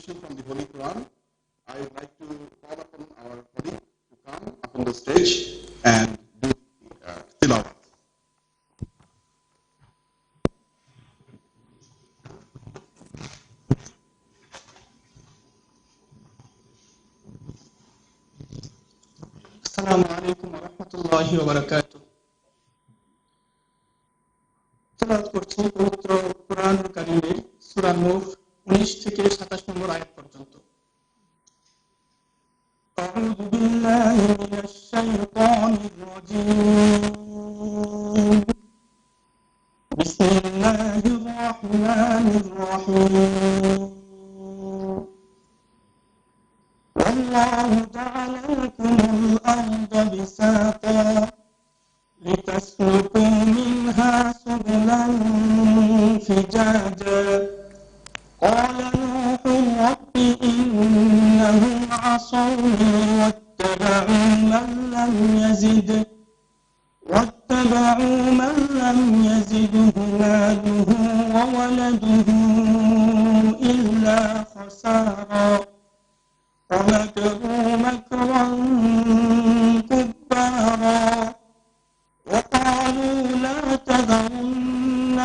from the Holy Quran. I would like to call upon our colleague to come up on the stage and do tilawat. Assalamu alaikum wa rahmatullahi wa barakatuh. তেলাওয়াত করছি পবিত্র কুরআনুল কারীমের সূরা নূহ 19 থেকে 27 নম্বর আয়াত পর্যন্ত। আউযু বিল্লাহি মিনাশ শাইতানির রাজীম। বিসমিল্লাহির রাহমানির রাহিম। والله جعل لكم الأرض بساطا لتسلكوا منها سبلا فجاجا قال نوح رب إنهم عصوني واتبعوا من لم يزده ماله وولده إلا خسارا ومكروا مكرا كبارا وقالوا لا تذرن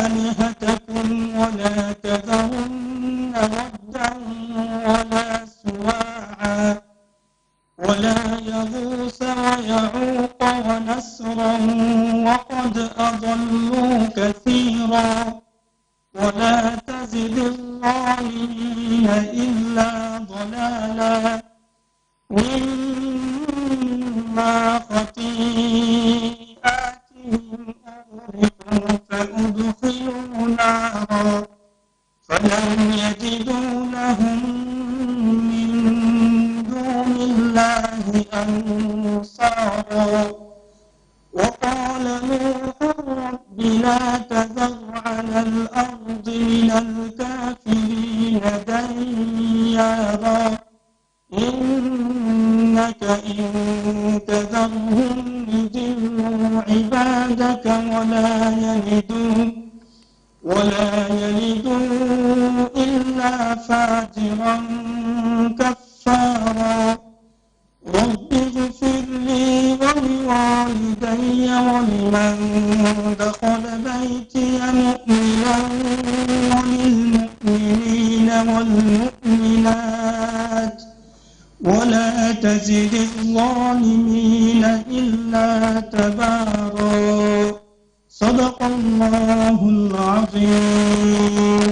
آلهتكم ولا تذرن ودا ولا سواعا ولا يغوث ويعوق ونسرا وقد أضلوا كثيرا ولا تزد الظالمين إلا ضلالا مما خطيئاتهم أغرقوا فأدخلوا نارا فلم يجدوا لهم من دون الله أنصارا وقال نوح رب لا تذر على الأرض من الكافرين ديارا إنك إن تذرهم يضلوا عبادك ولا يلدوا إلا فاجرا كفارا رب اغفر لي ولوالدي ولمن دخل بيتي مؤمنا وللمؤمنين والمؤمنات ولا تزد الظالمين إلا تبارا صدق الله العظيم.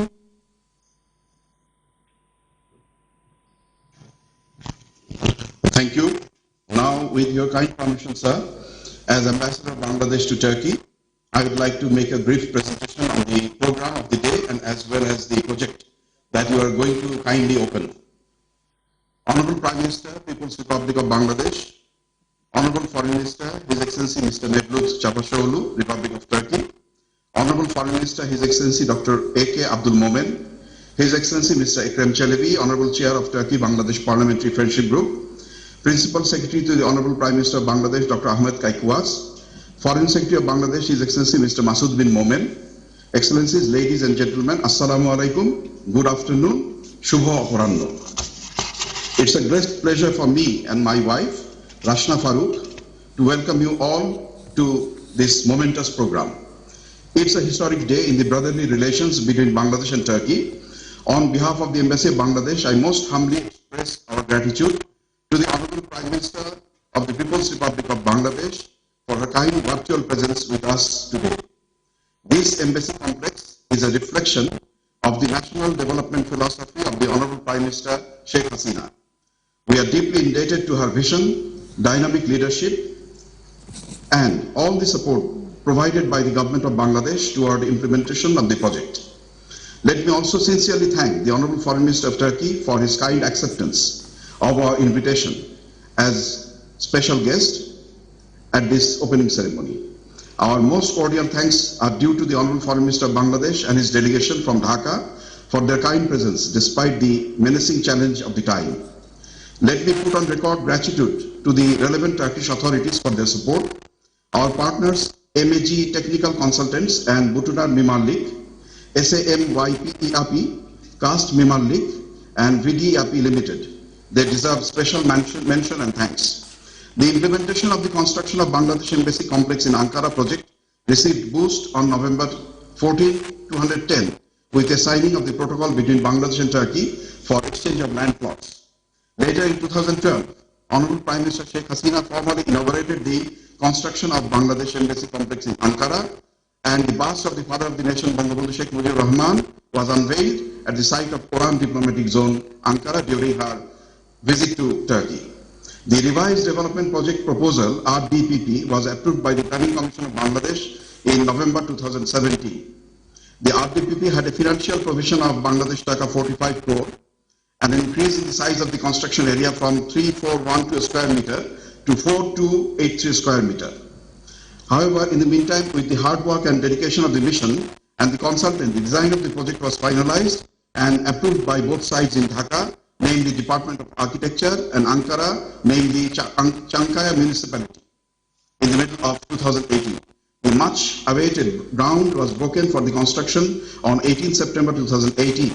Thank you. Now, with your kind permission, sir, as Ambassador of Bangladesh to Turkey, I would like to make a brief presentation on the program of the day and as well as the project that you are going to kindly open. Honorable Prime Minister, People's Republic of Bangladesh, Honorable Foreign Minister, His Excellency Mr. Mevlut Çavuşoğlu, Republic of Turkey, Honorable Foreign Minister, His Excellency Dr. A.K. Abdul Momen, His Excellency Mr. Ekrem Çelebi, Honorable Chair of Turkey-Bangladesh Parliamentary Friendship Group, Principal Secretary to the Honorable Prime Minister of Bangladesh, Dr. Ahmed Kaikouas, Foreign Secretary of Bangladesh, His Excellency Mr. Masood bin Momen, Excellencies, ladies and gentlemen, Assalamu alaikum, good afternoon, Shubho Oporanno. It's a great pleasure for me and my wife, Rashna Farooq, to welcome you all to this momentous program. It's a historic day in the brotherly relations between Bangladesh and Turkey. On behalf of the Embassy of Bangladesh, I most humbly express our gratitude to the Honorable Prime Minister of the People's Republic of Bangladesh for her kind virtual presence with us today. This embassy complex is a reflection of the national development philosophy of the Honorable Prime Minister Sheikh Hasina. We are deeply indebted to her vision, dynamic leadership, and all the support provided by the government of Bangladesh toward the implementation of the project. Let me also sincerely thank the Honorable Foreign Minister of Turkey for his kind acceptance of our invitation as special guest at this opening ceremony. Our most cordial thanks are due to the Honorable Foreign Minister of Bangladesh and his delegation from Dhaka for their kind presence despite the menacing challenge of the time. Let me put on record gratitude to the relevant Turkish authorities for their support, our partners MAG Technical Consultants and Butunar Mimarlik, SAMYP ERP, Cast Mimarlik, and VDAP Limited. They deserve special mention and thanks. The implementation of the construction of Bangladesh Embassy Complex in Ankara project received boost on November 14, 2010 with a signing of the protocol between Bangladesh and Turkey for exchange of land plots. Later in 2012, Honorable Prime Minister Sheikh Hasina formally inaugurated the construction of Bangladesh Embassy Complex in Ankara, and the bust of the father of the nation, Bangabandhu Sheikh Mujibur Rahman, was unveiled at the site of Quran Diplomatic Zone, Ankara, during her visit to Turkey. The revised development project proposal, RDPP, was approved by the Planning Commission of Bangladesh in November 2017. The RDPP had a financial provision of Bangladesh Taka 45 crore and an increase in the size of the construction area from 3,412 square meter to 4,283 square meter. However, in the meantime, with the hard work and dedication of the mission and the consultant, the design of the project was finalized and approved by both sides in Dhaka, namely Department of Architecture, and Ankara, namely Chankaya Municipality, in the middle of 2018. The much awaited ground was broken for the construction on 18 September 2018.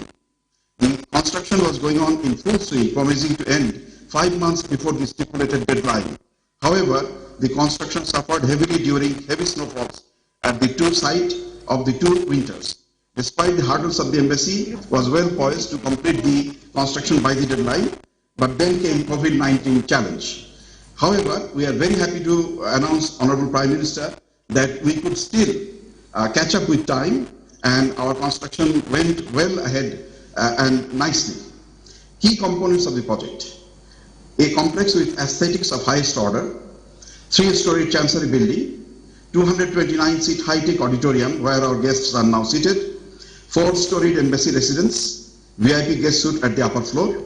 The construction was going on in full swing, promising to end 5 months before the stipulated deadline. However, the construction suffered heavily during heavy snowfalls at the two sites of the two winters. Despite the hurdles of the embassy was well poised to complete the construction by the deadline, but then came COVID-19 challenge. However, we are very happy to announce, Honorable Prime Minister, that we could still catch up with time, and our construction went well ahead and nicely. Key components of the project: a complex with aesthetics of highest order, 3-story chancery building, 229-seat high-tech auditorium where our guests are now seated, 4-storied embassy residence, VIP guest suite at the upper floor,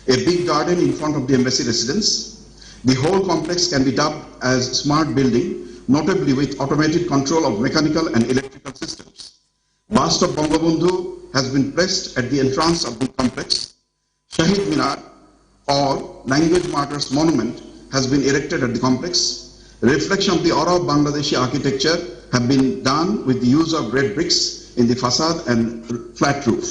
a big garden in front of the embassy residence. The whole complex can be dubbed as smart building, notably with automated control of mechanical and electrical systems. Bust of Bangabandhu has been placed at the entrance of the complex. Shahid Minar, or Language Martyrs Monument, has been erected at the complex. Reflection of the aura of Bangladeshi architecture have been done with the use of red bricks in the facade and flat roof.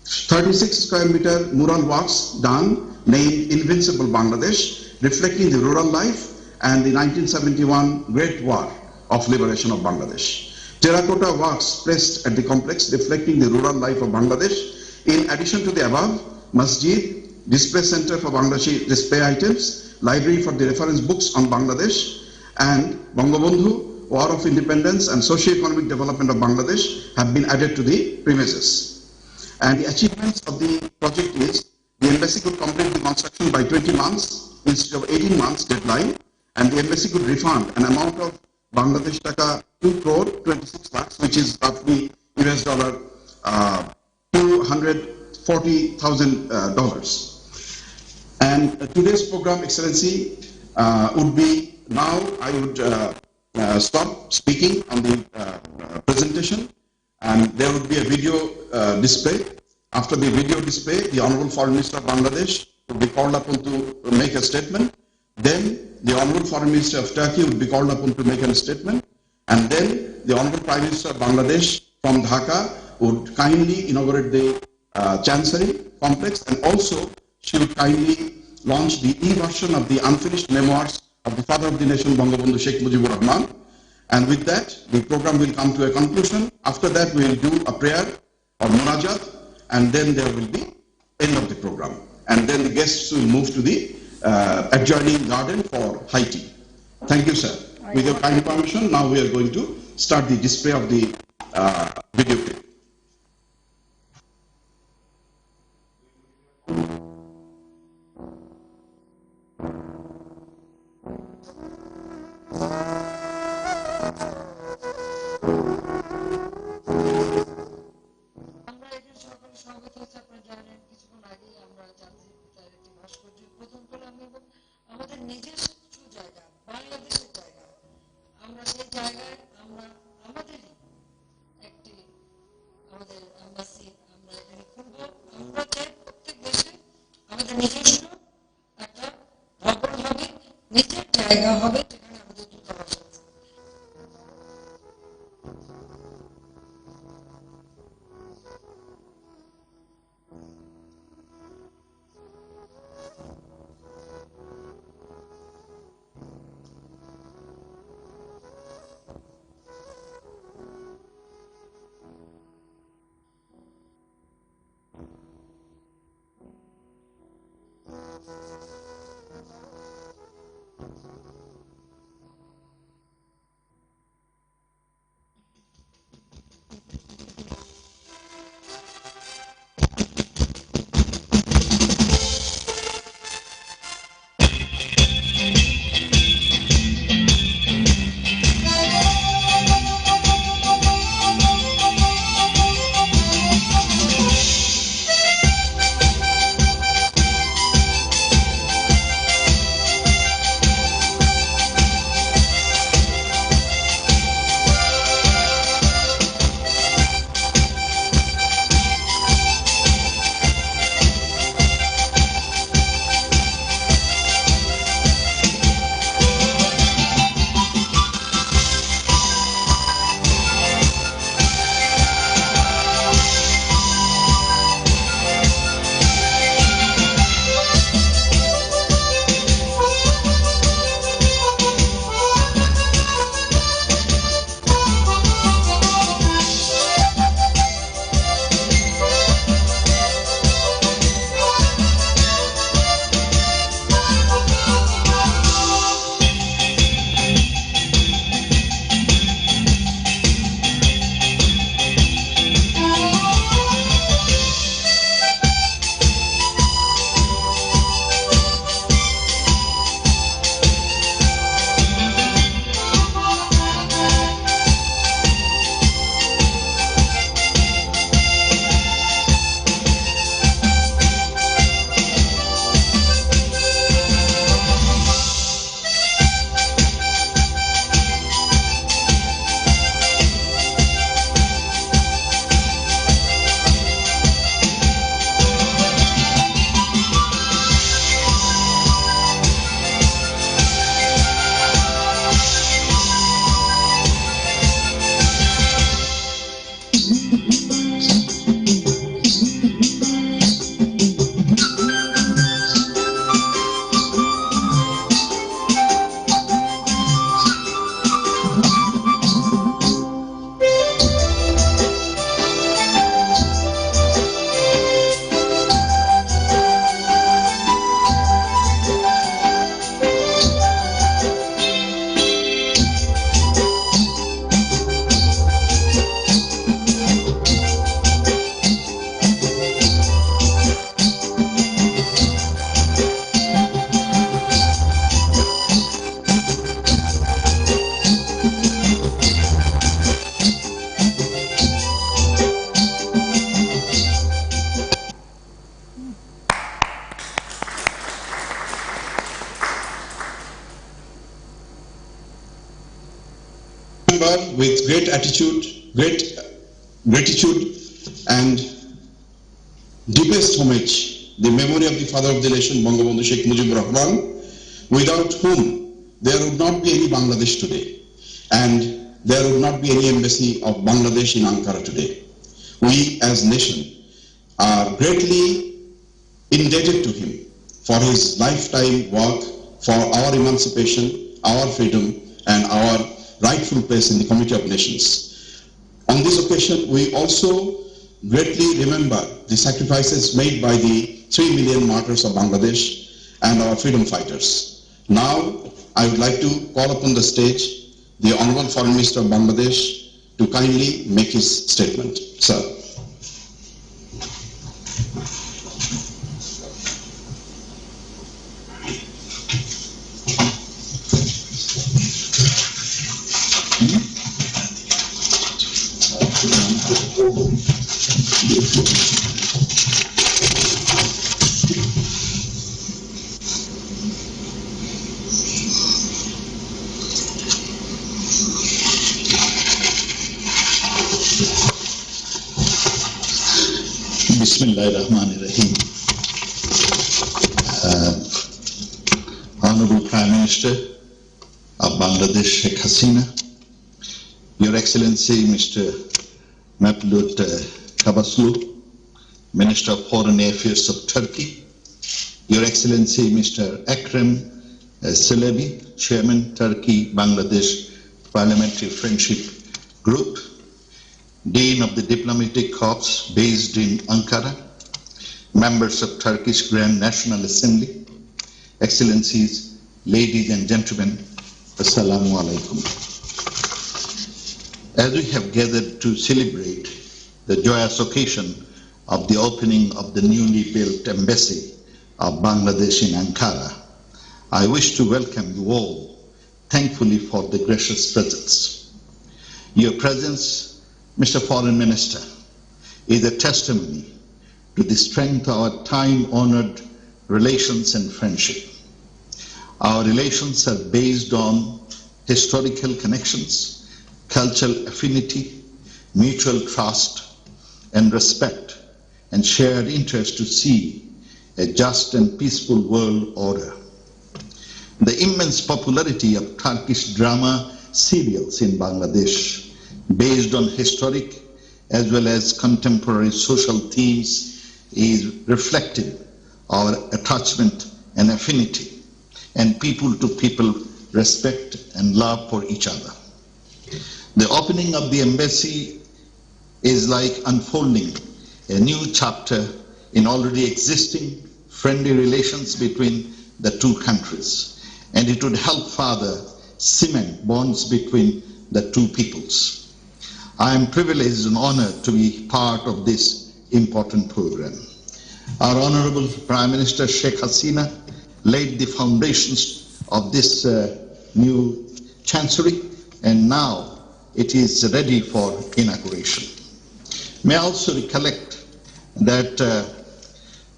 36 square meter mural works done, named Invincible Bangladesh, reflecting the rural life and the 1971 Great War of Liberation of Bangladesh. Terracotta works placed at the complex, reflecting the rural life of Bangladesh. In addition to the above, masjid, display center for Bangladeshi display items, library for the reference books on Bangladesh, and Bangabandhu, War of Independence and Socio-Economic Development of Bangladesh have been added to the premises. And the achievements of the project is the embassy could complete the construction by 20 months instead of 18 months deadline, and the embassy could refund an amount of Bangladesh Taka 2 crore 26 lakhs, which is roughly US dollar $240,000. And today's program, Excellency, would be, now I would stop speaking on the presentation, and there would be a video display. After the video display, the Honorable Foreign Minister of Bangladesh would be called upon to make a statement. Then the Honorable Foreign Minister of Turkey would be called upon to make a statement. And then the Honorable Prime Minister of Bangladesh from Dhaka would kindly inaugurate the Chancery complex, and also she would kindly launch the e-version of the unfinished memoirs of the father of the nation, Bangabandhu Sheikh Mujibur Rahman. And with that, the program will come to a conclusion. After that, we will do a prayer or munajat, and then there will be end of the program. And then the guests will move to the adjoining garden for high tea. Thank you, sir. With your kind permission, now we are going to start the display of the video clip. Remember with great gratitude and deepest homage the memory of the father of the nation, Bangabandhu Sheikh Mujibur Rahman, without whom there would not be any Bangladesh today, and there would not be any embassy of Bangladesh in Ankara today. We as nation are greatly indebted to him for his lifetime work for our emancipation, our freedom, and our rightful place in the Community of Nations. On this occasion, we also greatly remember the sacrifices made by the 3 million martyrs of Bangladesh and our freedom fighters. Now, I would like to call upon the stage the Honorable Foreign Minister of Bangladesh to kindly make his statement. Sir. Bismillahirrahmanirrahim. Honorable Prime Minister of Bangladesh, Sheikh Hasina, Your Excellency Mr. Mevlut Cavusoglu, Minister of Foreign Affairs of Turkey, Your Excellency Mr. Ekrem Çelebi, Chairman, Turkey-Bangladesh Parliamentary Friendship Group, Dean of the Diplomatic Corps based in Ankara, members of Turkish Grand National Assembly, Excellencies, ladies and gentlemen, Assalamu alaikum. As we have gathered to celebrate the joyous occasion of the opening of the newly built embassy of Bangladesh in Ankara, I wish to welcome you all, thankfully for the gracious presence. Your presence, Mr. Foreign Minister, is a testimony to the strength of our time-honored relations and friendship. Our relations are based on historical connections, cultural affinity, mutual trust and respect, and shared interest to see a just and peaceful world order. The immense popularity of Turkish drama serials in Bangladesh, based on historic as well as contemporary social themes, is reflecting our attachment and affinity and people-to-people respect and love for each other. The opening of the embassy is like unfolding a new chapter in already existing friendly relations between the two countries, and it would help further cement bonds between the two peoples. I am privileged and honored to be part of this important program. Our Honorable Prime Minister Sheikh Hasina laid the foundations of this new chancery, and now it is ready for inauguration. May I also recollect that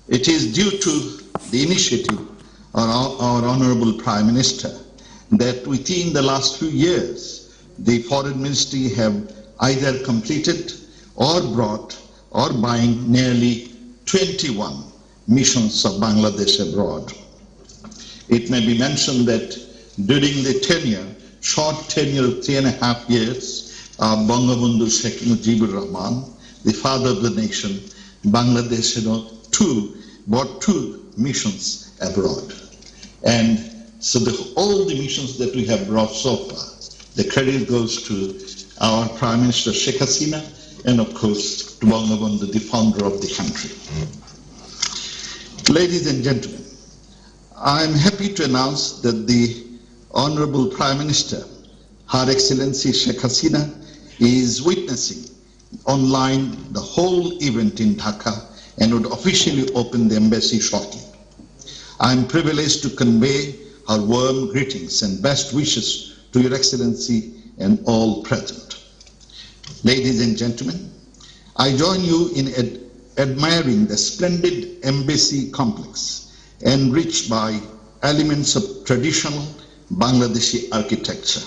it is due to the initiative of our Honorable Prime Minister that within the last few years the Foreign Ministry have either completed or brought or buying nearly 21 missions of Bangladesh abroad. It may be mentioned that during the short tenure of 3.5 years of Bangabandhu Sheikh Mujibur Rahman, the father of the nation, Bangladesh brought two missions abroad. And so all the missions that we have brought so far, the credit goes to our Prime Minister Sheikh Hasina and of course to Bangabandhu, the founder of the country. Ladies and gentlemen, I am happy to announce that the Honorable Prime Minister, Her Excellency Sheikh Hasina, is witnessing online the whole event in Dhaka and would officially open the embassy shortly. I am privileged to convey our warm greetings and best wishes to Your Excellency and all present. Ladies and gentlemen, I join you in admiring the splendid embassy complex, enriched by elements of traditional Bangladeshi architecture.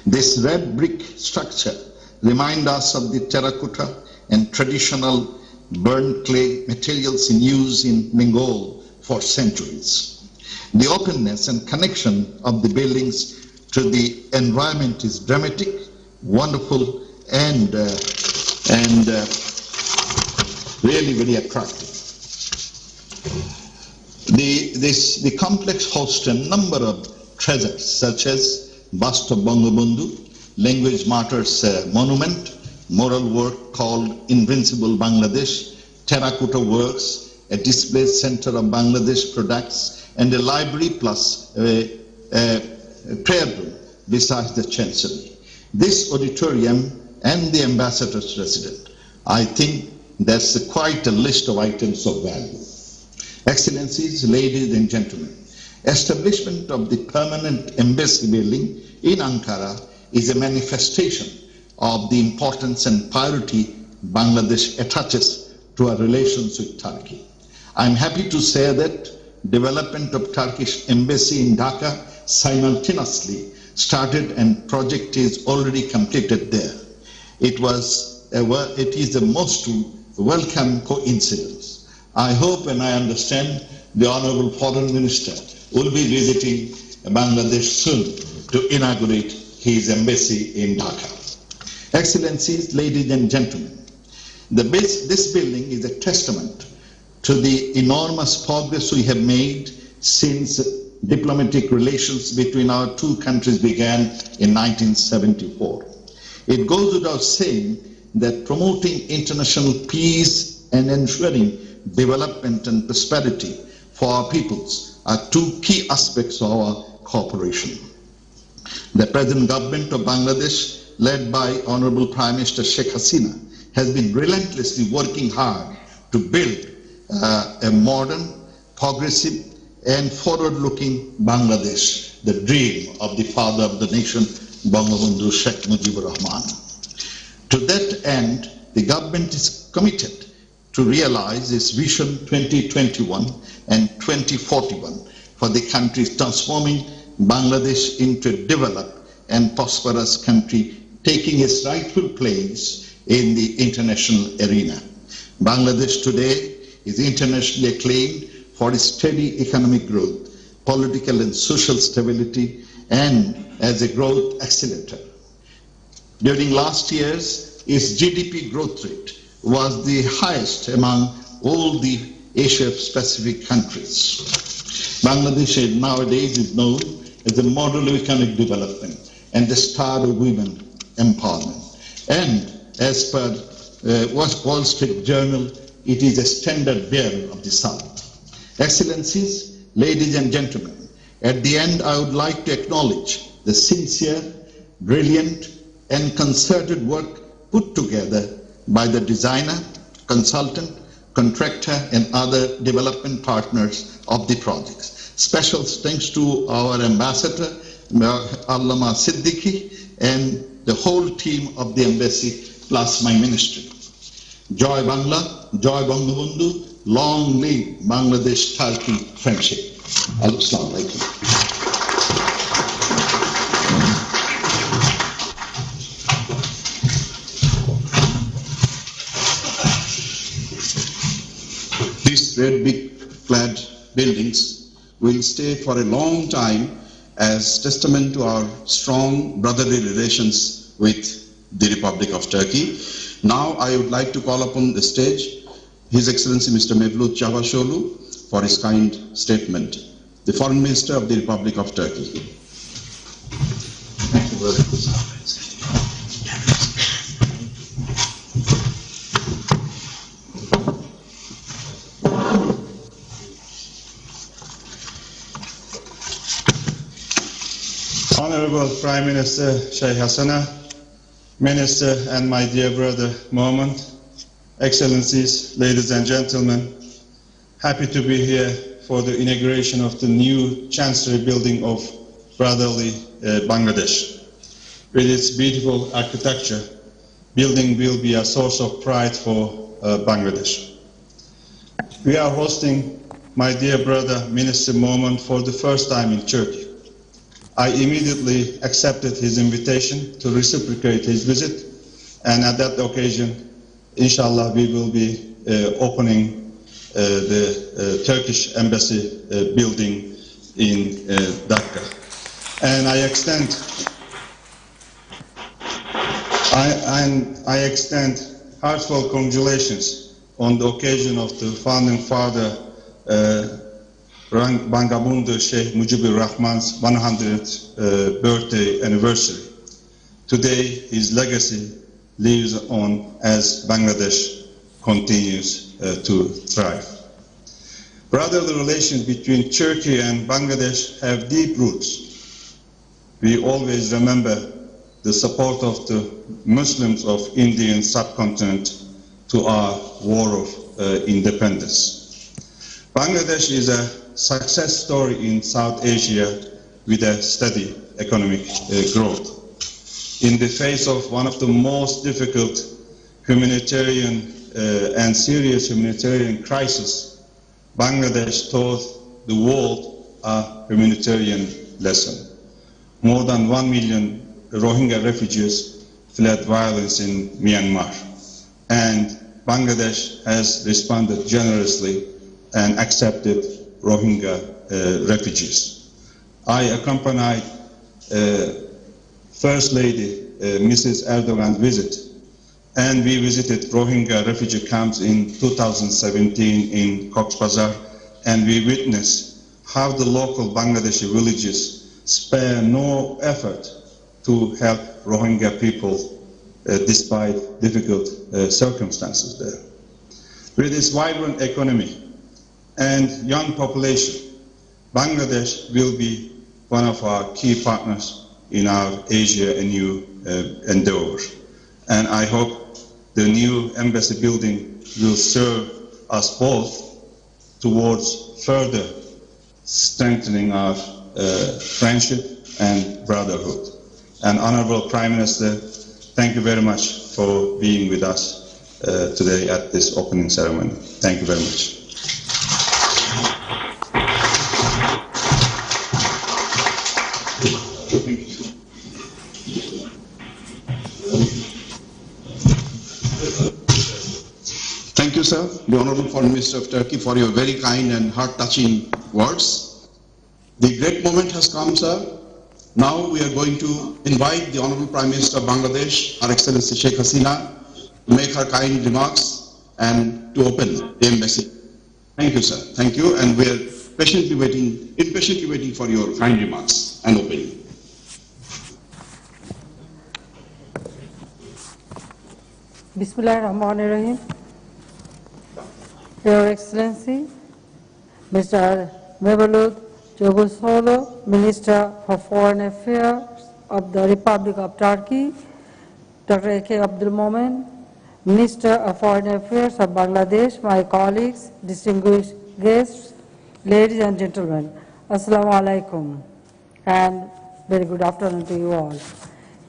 This red brick structure reminds us of the terracotta and traditional burnt clay materials in use in Bengal for centuries. The openness and connection of the buildings to the environment is dramatic, wonderful, and really very attractive. The complex hosts a number of treasures such as bust of Bangabandhu, language martyrs monument, mural work called Invincible Bangladesh, terracotta works, a display center of Bangladesh products, and a library plus a prayer room besides the chancellery. This auditorium and the ambassador's residence, I think that's quite a list of items of value. Excellencies, ladies and gentlemen, establishment of the permanent embassy building in Ankara is a manifestation of the importance and priority Bangladesh attaches to our relations with Turkey. I'm happy to say that development of Turkish embassy in Dhaka simultaneously started and project is already completed there. It is the most welcome coincidence. I hope and I understand the Honorable Foreign Minister will be visiting Bangladesh soon to inaugurate his embassy in Dhaka. Excellencies, ladies and gentlemen, this building is a testament to the enormous progress we have made since diplomatic relations between our two countries began in 1974. It goes without saying that promoting international peace and ensuring development and prosperity for our peoples are two key aspects of our cooperation. The present government of Bangladesh, led by Honorable Prime Minister Sheikh Hasina, has been relentlessly working hard to build a modern, progressive, and forward-looking Bangladesh, the dream of the father of the nation, Bangabandhu Sheikh Mujibur Rahman. To that end, the government is committed to realize its Vision 2021 and 2041 for the country, transforming Bangladesh into a developed and prosperous country, taking its rightful place in the international arena. Bangladesh today is internationally acclaimed for its steady economic growth, political and social stability, and as a growth accelerator. During last years, its GDP growth rate was the highest among all the Asia-Pacific countries. Bangladesh nowadays is known as a model of economic development and the star of women empowerment. And as per Wall Street Journal, it is a standard bearer of the South. Excellencies, ladies and gentlemen, at the end I would like to acknowledge the sincere, brilliant, and concerted work put together by the designer, consultant, contractor, and other development partners of the projects. Special thanks to our ambassador, Allama Siddiqui, and the whole team of the embassy, plus my ministry. Joy Bangla, Joy Bangabandhu, long live Bangladesh-Turkey friendship. Assalamu alaikum. These red brick clad buildings will stay for a long time as testament to our strong brotherly relations with the Republic of Turkey. Now I would like to call upon the stage His Excellency Mr. Mevlut Cavusoglu for his kind statement. The Foreign Minister of the Republic of Turkey. Thank you very much. Honorable Prime Minister Sheikh Hasina, Minister and my dear brother Mohammed, Excellencies, ladies and gentlemen, happy to be here for the inauguration of the new Chancellery building of brotherly Bangladesh. With its beautiful architecture, building will be a source of pride for Bangladesh. We are hosting my dear brother, Minister Moment, for the first time in Turkey. I immediately accepted his invitation to reciprocate his visit, and at that occasion, inshallah, we will be opening the Turkish embassy building in Dhaka. And I extend heartfelt congratulations on the occasion of the founding father, Bangabundu Sheikh Mujibur Rahman's 100th birthday anniversary. Today, his legacy lives on as Bangladesh continues to thrive. Brotherly relations between Turkey and Bangladesh have deep roots. We always remember the support of the Muslims of Indian subcontinent to our war of independence. Bangladesh is a success story in South Asia with a steady economic growth. In the face of one of the most difficult humanitarian and serious humanitarian crises, Bangladesh taught the world a humanitarian lesson. More than 1 million Rohingya refugees fled violence in Myanmar, and Bangladesh has responded generously and accepted Rohingya refugees. I accompanied First Lady Mrs. Erdogan's visit, and we visited Rohingya refugee camps in 2017 in Cox's Bazar, and we witnessed how the local Bangladeshi villages spare no effort to help Rohingya people despite difficult circumstances there. With its vibrant economy and young population, Bangladesh will be one of our key partners in our Asia ANU endeavor. And I hope the new embassy building will serve us both towards further strengthening our friendship and brotherhood. And Honorable Prime Minister, thank you very much for being with us today at this opening ceremony. Thank you very much. Thank you, sir, the Honorable Foreign Minister of Turkey, for your very kind and heart-touching words. The great moment has come, sir. Now we are going to invite the Honorable Prime Minister of Bangladesh, Her Excellency Sheikh Hasina, to make her kind remarks and to open the embassy. Thank you, sir. Thank you, and we are impatiently waiting for your kind remarks and opening. Bismillahirrahmanirrahim. Your Excellency, Mr. Mevlut Cavusoglu, Minister for Foreign Affairs of the Republic of Turkey, Dr. A.K. Abdul Momen, Minister of Foreign Affairs of Bangladesh, my colleagues, distinguished guests, ladies and gentlemen, Assalamu alaikum, and very good afternoon to you all.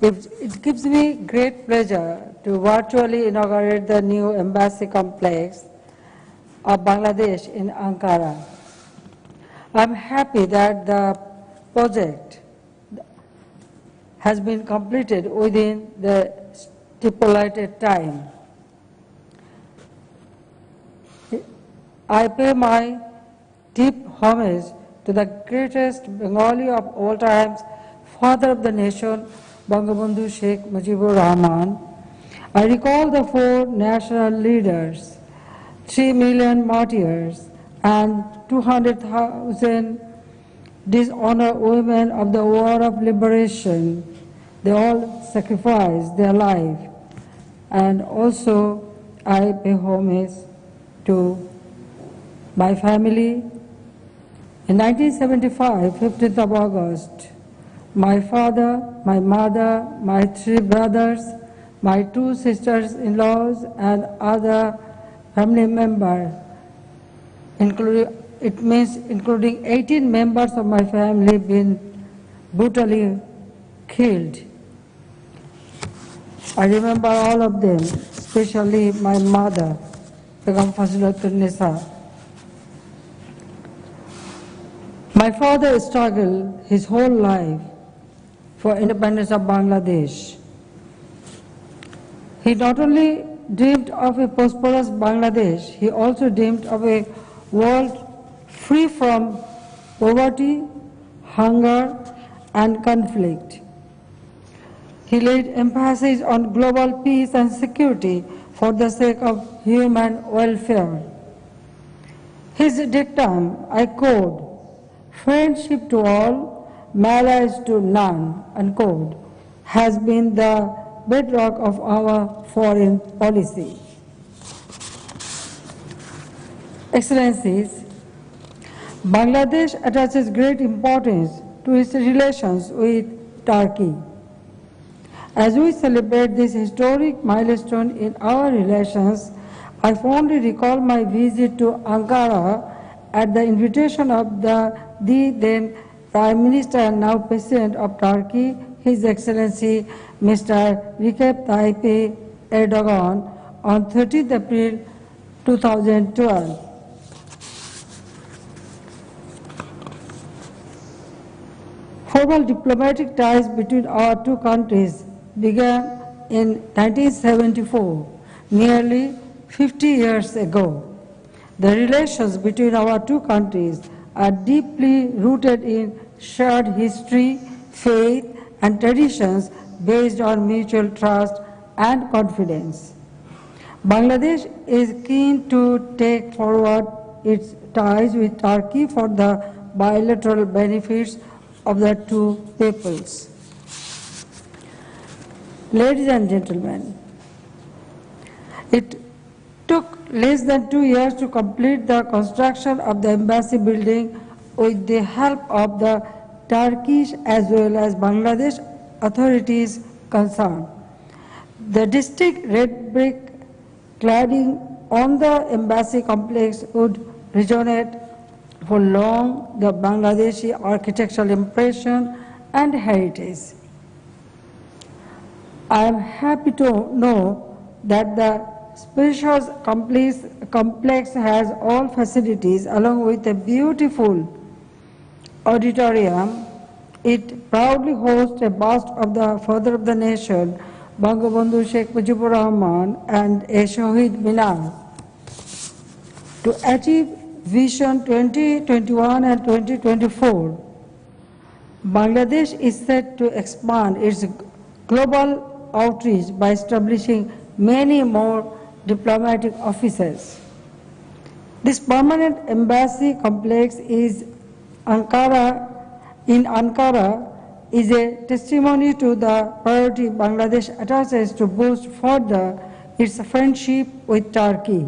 It gives me great pleasure to virtually inaugurate the new embassy complex of Bangladesh in Ankara. I'm happy that the project has been completed within the stipulated time. I pay my deep homage to the greatest Bengali of all times, father of the nation, Bangabandhu Sheikh Mujibur Rahman. I recall the 4 national leaders, 3 million martyrs, and 200,000 dishonored women of the war of liberation. They all sacrificed their life. And also, I pay homage to my family. In 1975, 15th of August, my father, my mother, my 3 brothers, my 2 sisters-in-laws, and other family members, including 18 members of my family, been brutally killed. I remember all of them, especially my mother, Begum Fazilatul Nisa, My father struggled his whole life for independence of Bangladesh. He not only dreamed of a prosperous Bangladesh, he also dreamed of a world free from poverty, hunger, and conflict. He laid emphasis on global peace and security for the sake of human welfare. His dictum, I quote, "Friendship to all, marriage to none," unquote, has been the bedrock of our foreign policy. Excellencies, Bangladesh attaches great importance to its relations with Turkey. As we celebrate this historic milestone in our relations, I fondly recall my visit to Ankara at the invitation of the then Prime Minister and now President of Turkey, His Excellency Mr. Recep Tayyip Erdogan, on 30th April 2012. Formal diplomatic ties between our two countries began in 1974, nearly 50 years ago. The relations between our two countries are deeply rooted in shared history, faith, and traditions based on mutual trust and confidence. Bangladesh is keen to take forward its ties with Turkey for the bilateral benefits of the two peoples. Ladies and gentlemen, it took less than 2 years to complete the construction of the embassy building with the help of the Turkish as well as Bangladesh authorities concerned. The distinct red brick cladding on the embassy complex would resonate for long the Bangladeshi architectural impression and heritage. I am happy to know that the spacious complex has all facilities along with a beautiful auditorium. It proudly hosts a bust of the father of the nation, Bangabandhu Sheikh Mujibur Rahman, and a Shahid Minar. To achieve Vision 2021 and 2024, Bangladesh is set to expand its global outreach by establishing many more diplomatic offices. This permanent embassy complex in Ankara is a testimony to the priority Bangladesh attaches to boost further its friendship with Turkey.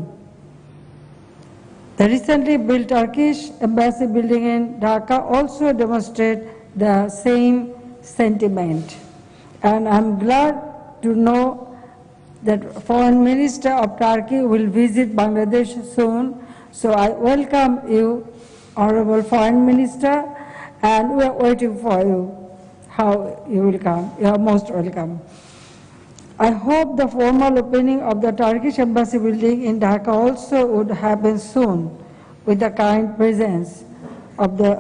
The recently built Turkish embassy building in Dhaka also demonstrates the same sentiment. And I'm glad to know that Foreign Minister of Turkey will visit Bangladesh soon. So I welcome you, Honorable Foreign Minister, and we are waiting for you, how you will come. You are most welcome. I hope the formal opening of the Turkish embassy building in Dhaka also would happen soon with the kind presence of the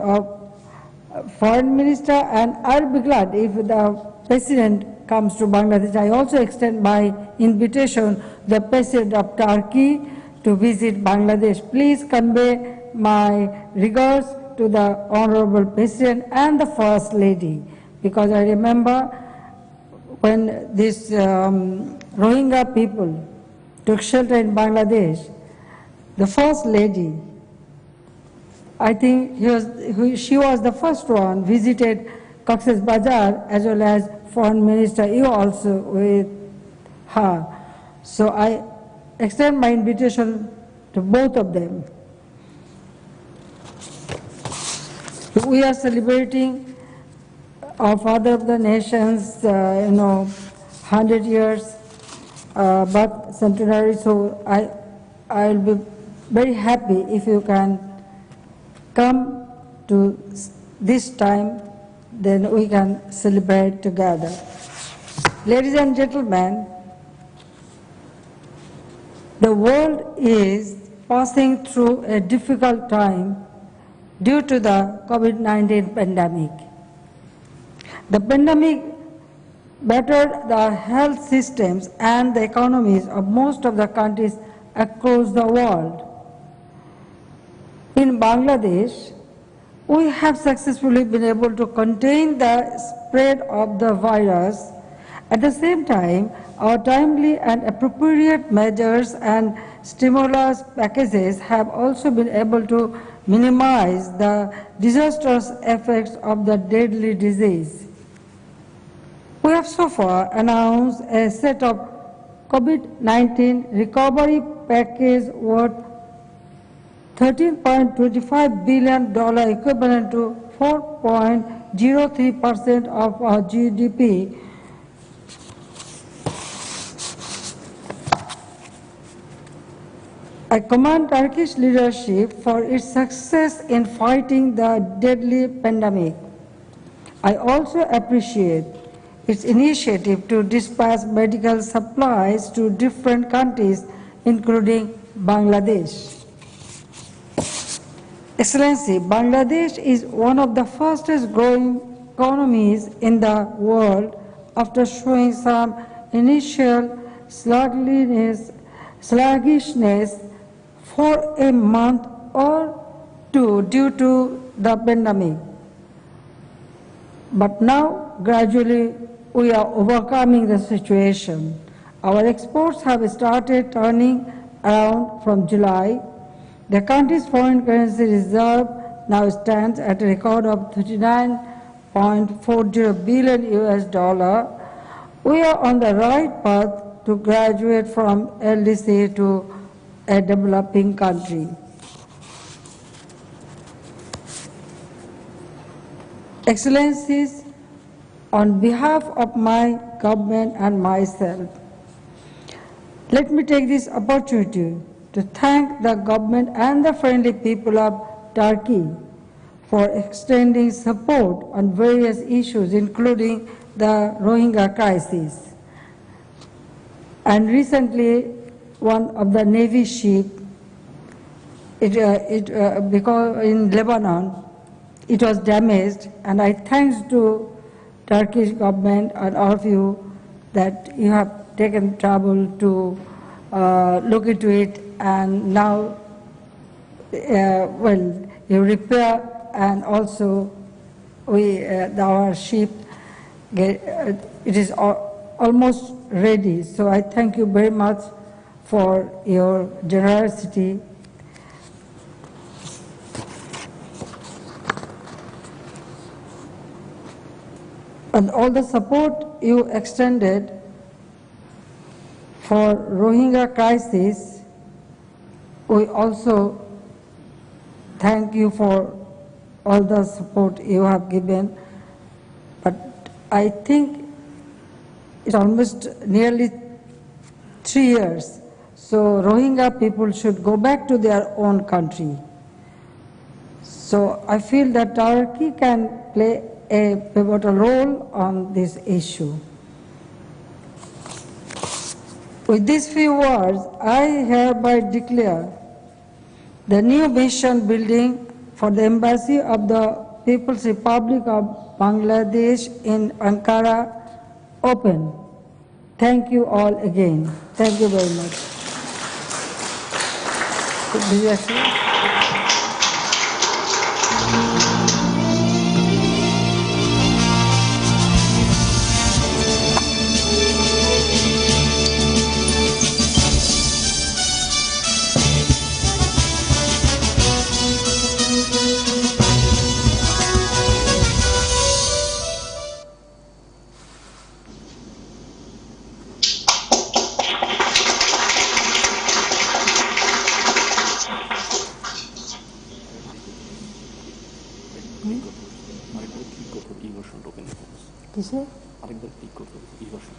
Foreign Minister, and I'll be glad if the President comes to Bangladesh. I also extend my invitation to the President of Turkey to visit Bangladesh. Please convey my regards to the Honorable President and the First Lady, because I remember when these Rohingya people took shelter in Bangladesh, the First Lady, I think she was the first one, visited Cox's Bazar as well as Foreign Minister, you also with her. So I extend my invitation to both of them. We are celebrating our Father of the Nations, 100 years birth centenary. So I will be very happy if you can come to this time, then we can celebrate together. Ladies and gentlemen, the world is passing through a difficult time due to the COVID-19 pandemic. The pandemic battered the health systems and the economies of most of the countries across the world. In Bangladesh, we have successfully been able to contain the spread of the virus. At the same time, our timely and appropriate measures and stimulus packages have also been able to minimize the disastrous effects of the deadly disease. We have so far announced a set of COVID-19 recovery package worth $13.25 billion, equivalent to 4.03% of our GDP. I commend Turkish leadership for its success in fighting the deadly pandemic. I also appreciate its initiative to dispatch medical supplies to different countries, including Bangladesh. Excellency, Bangladesh is one of the fastest growing economies in the world after showing some initial sluggishness for a month or two due to the pandemic. But now, gradually, we are overcoming the situation. Our exports have started turning around from July. The country's foreign currency reserve now stands at a record of $39.40 billion US. We are on the right path to graduate from LDC to a developing country. Excellencies, on behalf of my government and myself, let me take this opportunity to thank the government and the friendly people of Turkey for extending support on various issues, including the Rohingya crisis. And recently, one of the Navy ship, because in Lebanon, it was damaged, and I thanks to Turkish government and all of you that you have taken trouble to look into it, and now, you repair, and also our ship, it is almost ready. So I thank you very much for your generosity. And all the support you extended for Rohingya crisis, we also thank you for all the support you have given. But I think it's almost nearly 3 years. So Rohingya people should go back to their own country. So I feel that Turkey can play a pivotal role on this issue. With these few words, I hereby declare the new mission building for the Embassy of the People's Republic of Bangladesh in Ankara open. Thank you all again. Thank you very much. কিসে আরেকবার click করতে হবে এই version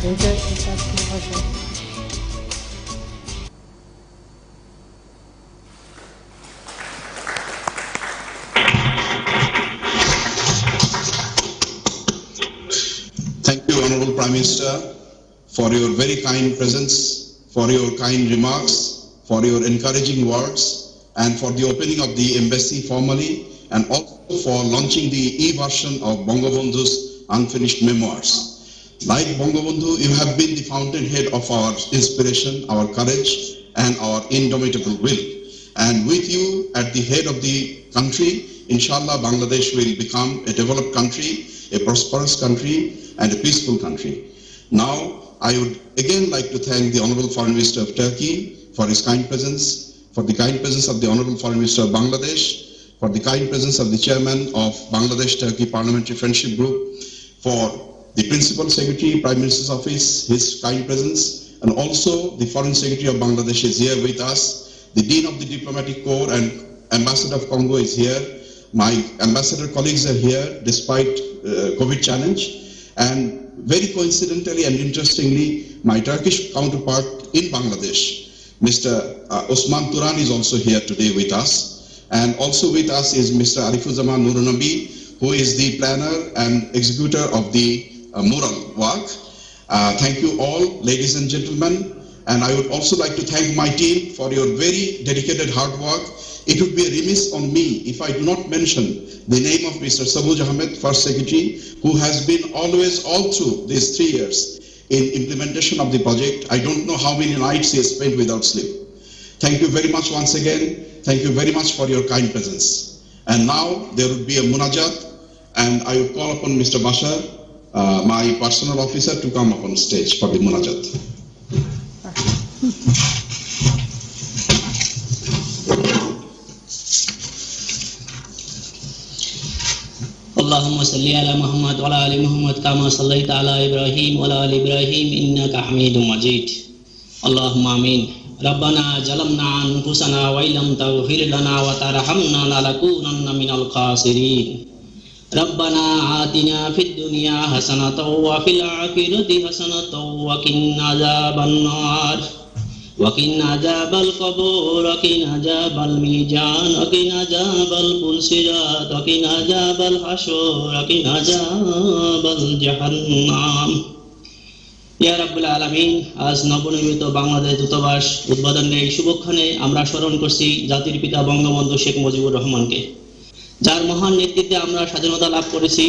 এইটার ভাষা। Thank you, Honorable Prime Minister, for your very kind presence, for your kind remarks, for your encouraging words, and for the opening of the embassy formally, and also for launching the e-version of Bangabandhu's unfinished memoirs. Like Bangabandhu, you have been the fountainhead of our inspiration, our courage, and our indomitable will. And with you at the head of the country, inshallah, Bangladesh will become a developed country, a prosperous country, and a peaceful country. Now, I would again like to thank the Honorable Foreign Minister of Turkey for his kind presence, for the kind presence of the Honorable Foreign Minister of Bangladesh, for the kind presence of the Chairman of Bangladesh-Turkey Parliamentary Friendship Group, for the Principal Secretary, Prime Minister's Office, his kind presence, and also the Foreign Secretary of Bangladesh is here with us. The Dean of the Diplomatic Corps and Ambassador of Congo is here. My ambassador colleagues are here despite COVID challenge. And very coincidentally and interestingly, my Turkish counterpart in Bangladesh, Mr. Osman Turan, is also here today with us. And also with us is Mr. Arifuzzaman Nurunabi, who is the planner and executor of the mural work. Thank you all, ladies and gentlemen. And I would also like to thank my team for your very dedicated hard work. It would be remiss on me if I do not mention the name of Mr. Sabuj Ahmed, First Secretary, who has been always all through these 3 years in implementation of the project. I don't know how many nights he has spent without sleep. Thank you very much once again. Thank you very much for your kind presence. And now there would be a munajat, and I would call upon Mr. Bashar, my personal officer, to come up on stage for the munajat. اللهم صل على محمد وعلى ال محمد كما صليت على ابراهيم وعلى ال ابراهيم انك حميد مجيد اللهم امين ربنا ظلمنا انفسنا وان لم تغفر لنا وترحمنا لنكونن من الخاسرين ربنا آتنا في الدنيا حسنة وفي الآخرة حسنة وقنا عذاب النار وقنا عذاب القبور وقنا عذاب الميزان وقنا عذاب الصراط وقنا عذاب الحشر وقنا عذاب الجحيم ইয়া রাব্বুল আলামিন আজ নবনির্মিত বাংলাদেশ দূতাবাস উদ্বোধনের এই শুভক্ষণে আমরা স্মরণ করছি জাতির পিতা বঙ্গবন্ধু শেখ মুজিবুর রহমানকে, যার মহান নেতৃত্বে আমরা স্বাধীনতা লাভ করেছি।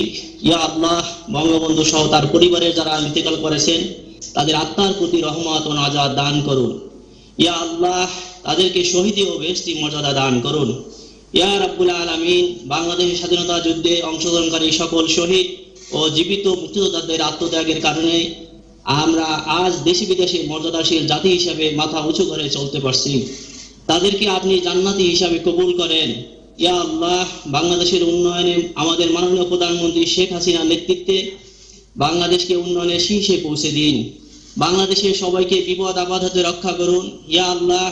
ইয়া আল্লাহ, বঙ্গবন্ধু সহ তার পরিবারের যারা ইন্তেকাল করেছেন তাদের আত্মার প্রতি রহমত ও নাজাত দান করুন। ইয়া আল্লাহ, তাদেরকে শহীদি ও বেহেশতি মর্যাদা দান করুন। ইয়া রাব্বুল আলামিন, বাংলাদেশের স্বাধীনতা যুদ্ধে অংশগ্রহণকারী সকল শহীদ ও জীবিত মুক্তিযোদ্ধাদের আত্মত্যাগের কারণে আমরা আজ দেশে বিদেশে মর্যাদাশীল জাতি হিসেবে মাথা উঁচু করে চলতে পারছি। তাদেরকে আপনি জান্নাতি হিসাবে কবুল করেন। ইয়া আল্লাহ, বাংলাদেশের উন্নয়নে আমাদের মাননীয় প্রধানমন্ত্রী শেখ হাসিনার নেতৃত্বে বাংলাদেশকে উন্নয়নের শীর্ষে পৌঁছে দিন। বাংলাদেশের সবাইকে বিপদ আপদ হতে রক্ষা করুন। ইয়া আল্লাহ,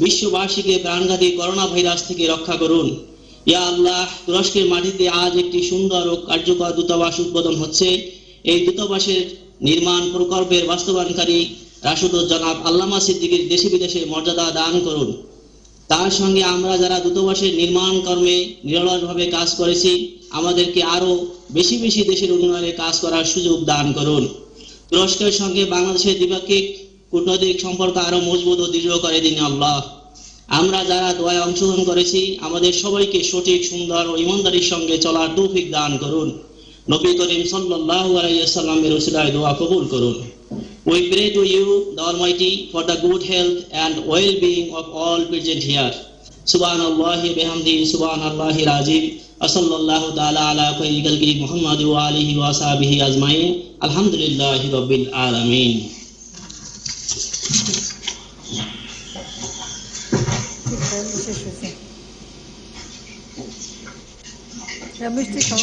বিশ্ববাসীকে প্রাণঘাতী করোনা ভাইরাস থেকে রক্ষা করুন। ইয়া আল্লাহ, তুরস্কের মাটিতে আজ একটি সুন্দর ও কার্যকর দূতাবাস উদ্বোধন হচ্ছে। এই দূতাবাসের নির্মাণ প্রকল্পের বাস্তবায়নকারী রাষ্ট্রদূত জনাব আল্লামা সিদ্দিকীর দেশে বিদেশে মর্যাদা দান করুন। তার সঙ্গে আমরা যারা দূতাবাসের নির্মাণ কর্মে নিরলসভাবে কাজ করেছি, আমাদেরকে আরো বেশি বেশি দেশের উন্নয়নে কাজ করার সুযোগ দান করুন। তুরস্কের সঙ্গে বাংলাদেশের দ্বিপাক্ষিক কূটনৈতিক সম্পর্ক আরো মজবুত ও দৃঢ় করে দিন আল্লাহ। আমরা যারা দোয়ায় অংশগ্রহণ করেছি, আমাদের সবাইকে সঠিক, সুন্দর ও ইমানদারির সঙ্গে চলার তৌফিক দান করুন। নবী করিম সাল্লাল্লাহু আলাইহি ওয়াসাল্লামের উসিলায় দোয়া কবুল করুন। We pray to you, the Almighty, for the good health and well-being of all present here. Subhanallahi bihamdihi, subhanallahil azim. Sallallahu ta'ala ala khayri khalqihi Muhammad wa alihi wa sahbihi ajma'in. Alhamdulillahi rabbil alamin. মিষ্টি খাও।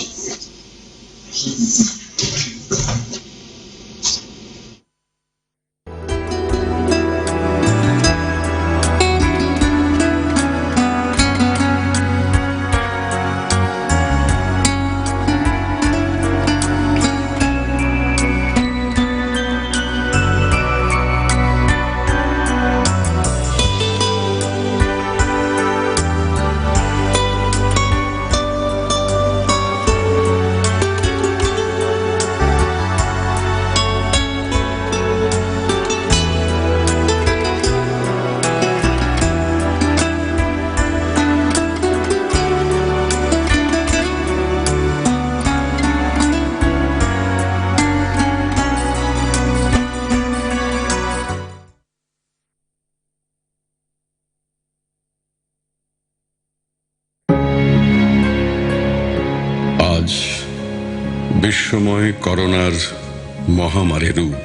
বিশ্বময় করোনার মহামারী রূপ।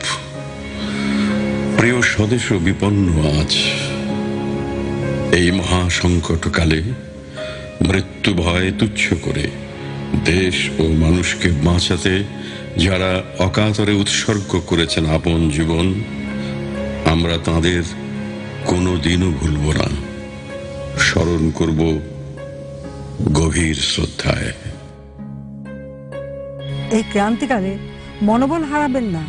প্রিয় স্বদেশ বিপন্ন আজ এই মহা সংকটকালে মৃত্যু ভয় তুচ্ছ করে দেশ ও মানুষকে বাঁচাতে যারা অকাতরে উৎসর্গ করেছেন আপন জীবন, আমরা তাদের কোনো দিনও ভুলব না, স্মরণ করব গভীর শ্রদ্ধায়। এই ক্রান্তিকালে মনোবল হারাবেন না।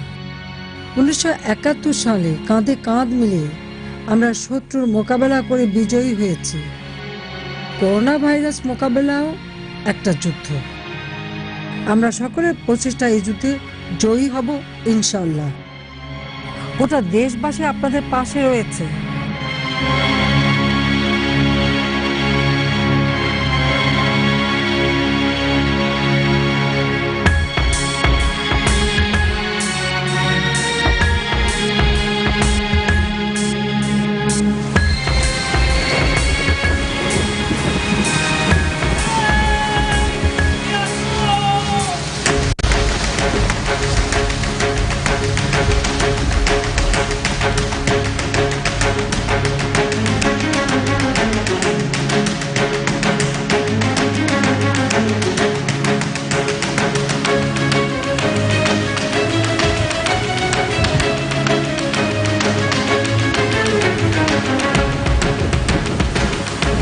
1971 সালে কাঁধে কাঁধ মিলিয়ে আমরা শত্রুর মোকাবেলা করে বিজয়ী হয়েছি। করোনা ভাইরাস মোকাবেলাও একটা যুদ্ধ। আমরা সকলের প্রচেষ্টা এই যুদ্ধে জয়ী হব ইনশাআল্লাহ। গোটা দেশবাসী আপনাদের পাশে রয়েছে।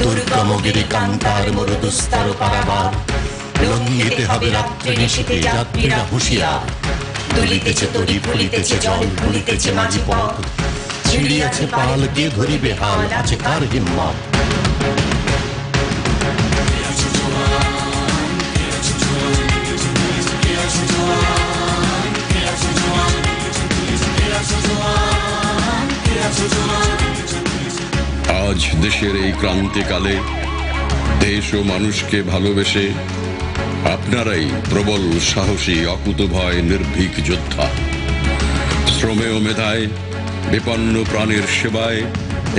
দুর্গমগিরি কান্তার মরুদুস্তর পারাবার, লঙ্ঘিতে হবে রাত্রি নিশীতে যাত্রীরা হুঁশিয়ার। দুলিতেছে তরি, ফুলিতেছে জল, ভুলিতেছে মাঝি পথ, ছিড়িয়াছে পাল, কে ধরিবে হাল, আছে কার হিম্মত। আজ দেশের এই ক্রান্তিকালে দেশ ও মানুষকে ভালোবেসে আপনারাই প্রবল সাহসী অকুতভয় নির্ভীক যোদ্ধা। শ্রমে ও মেধায় বিপন্ন প্রাণের সেবায়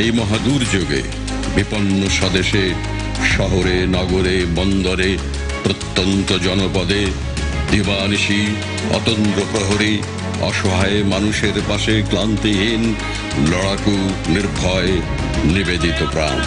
এই মহাদুর্যোগে বিপন্ন স্বদেশে, শহরে নগরে বন্দরে প্রত্যন্ত জনপদে দিবানিশি অতন্দ্র প্রহরী অসহায় মানুষের পাশে ক্লান্তিহীন লড়াকু নির্ভয় নিবেদিত প্রাণ।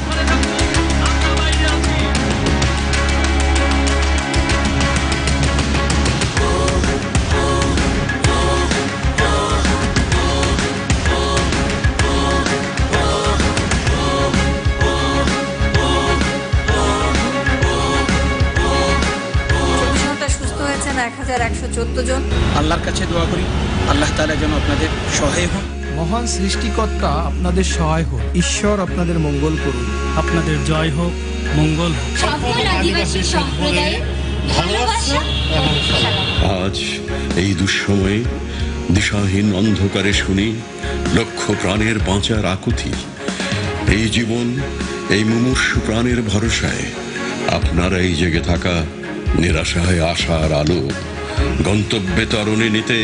সুস্থ হয়েছেন 1114 জন। আল্লাহর কাছে দোয়া করি আল্লাহ তাআলা যেন আপনাদের সহায় হন। মহান সৃষ্টিকর্তা আপনাদের সহায় হোক। ঈশ্বর আপনাদের মঙ্গল করুন। আপনাদের জয় হোক, মঙ্গল হোক। সকল আদিবাসী সম্প্রদায়ের ভালোবাসা এবং সালাম। আজ এই দুঃসময়ে দিশাহীন অন্ধকারে শুনি লক্ষ প্রাণের বাঁচার আকুতি। এই জীবন, এই মুমূর্ষু প্রাণের ভরসায় আপনারাই জেগে থাকা নিরাশায় আশার আলো। গন্তব্যে তরণে নিতে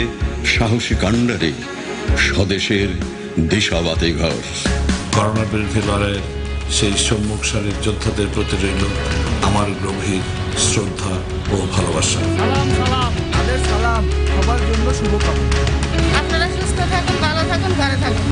সাহসী কাণ্ডারে স্বদেশের দিশাবাতে ঘর। করোনা বিরোধী লড়াইয়ের সেই সম্মুখ সারির যোদ্ধাদের প্রতি রইল আমার গভীর শ্রদ্ধা ও ভালোবাসা। সালাম সালাম, তাদের সালাম, সবার জন্য শুভকামনা। আপনারা সুস্থ থাকুন, ভালো থাকুন, ঘরে থাকুন।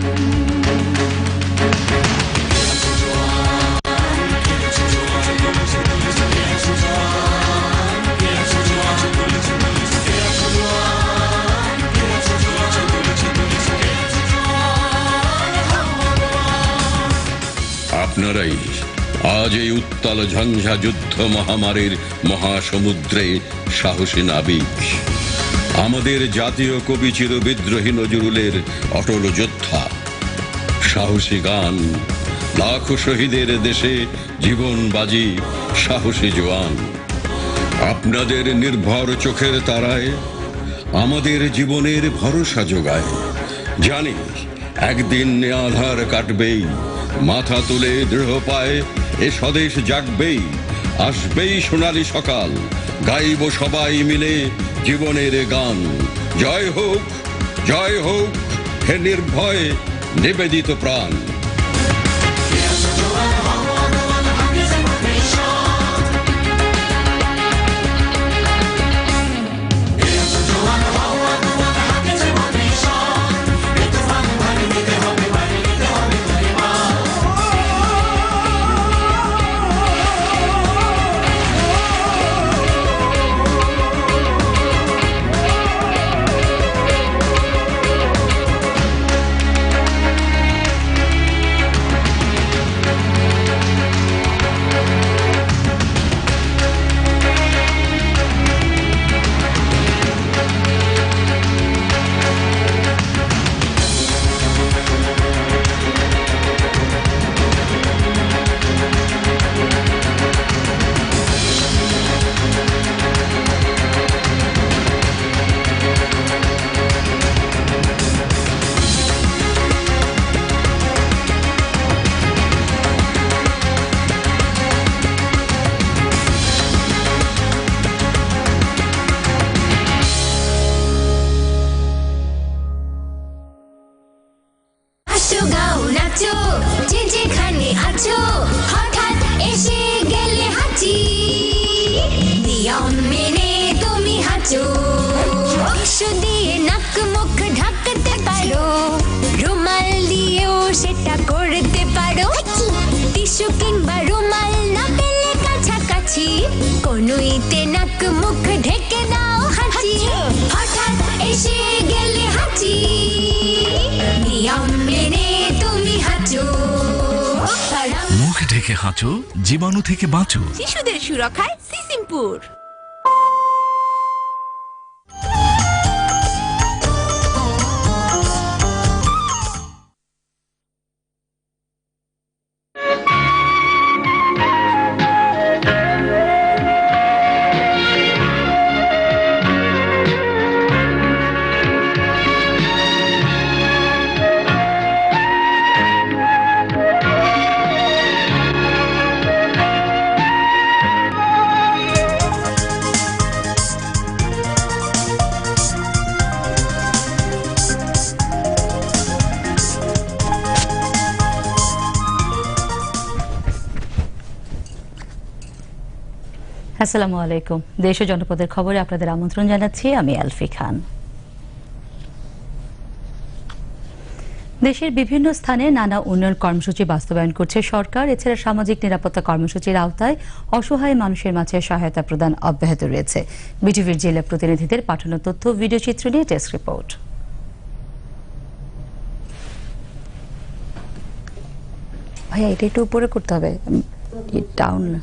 আপনারাই আজ এই উত্তাল ঝঞ্ঝা যুদ্ধ মহামারীর মহাসমুদ্রে সাহসী নাবিক। আমাদের জাতীয় কবি চির বিদ্রোহী নজরুলের অটল যোদ্ধা। সাহসী গান, লাখো শহীদের দেশে জীবন বাজি সাহসী জওয়ান। আপনাদের নির্ভর চোখের তারায় আমাদের জীবনের ভরসা যোগায়। জানি একদিন আধার কাটবেই, মাথা তুলে দৃঢ় পায় এ স্বদেশ জাগবেই। আসবেই সোনালী সকাল, গাইব সবাই মিলে জীবনের গান। জয় হোক, জয় হোক, হে নির্ভয় নিবেদিত প্রাণ। হাঁচো গাও নাচো যে যেখানে আছো হঠাৎ এসে গেলে হাঁচি নিয়ম মেনে তুমি হাঁচো টিস্যু দিয়ে নাক মুখ ঢাকতে পারো রুমাল দিয়েও সেটা করতে পারো টিস্যু কিংবা রুমাল না পেলে কাছাকাছি কোনোইতে নাক মুখ ঢেকে দাও হাঁচি হঠাৎ এসে গেলে হাঁচি নিয়ম মেনে তুমি হাঁচো মুখ ঢেকে হাঁচো জীবাণু থেকে বাঁচো শিশুদের সুরক্ষায় সিসিমপুর আসসালামু আলাইকুম। দেশ ও জনপদের খবরে আপনাদের আমন্ত্রণ জানাচ্ছি আমি আলফি খান। দেশের বিভিন্ন স্থানে নানা উন্নয়ন কর্মসূচি বাস্তবায়ন করছে সরকার। এছাড়া সামাজিক নিরাপত্তা কর্মসূচির আওতায় অসহায় মানুষের মাঝে সহায়তা প্রদান অব্যাহত রয়েছে। বিটিভির জেলা প্রতিনিধিদের পাঠানো তথ্য ভিডিও চিত্র নিয়ে ডেস্ক রিপোর্ট। ভাইয়া এটা একটু উপরে করতে হবে।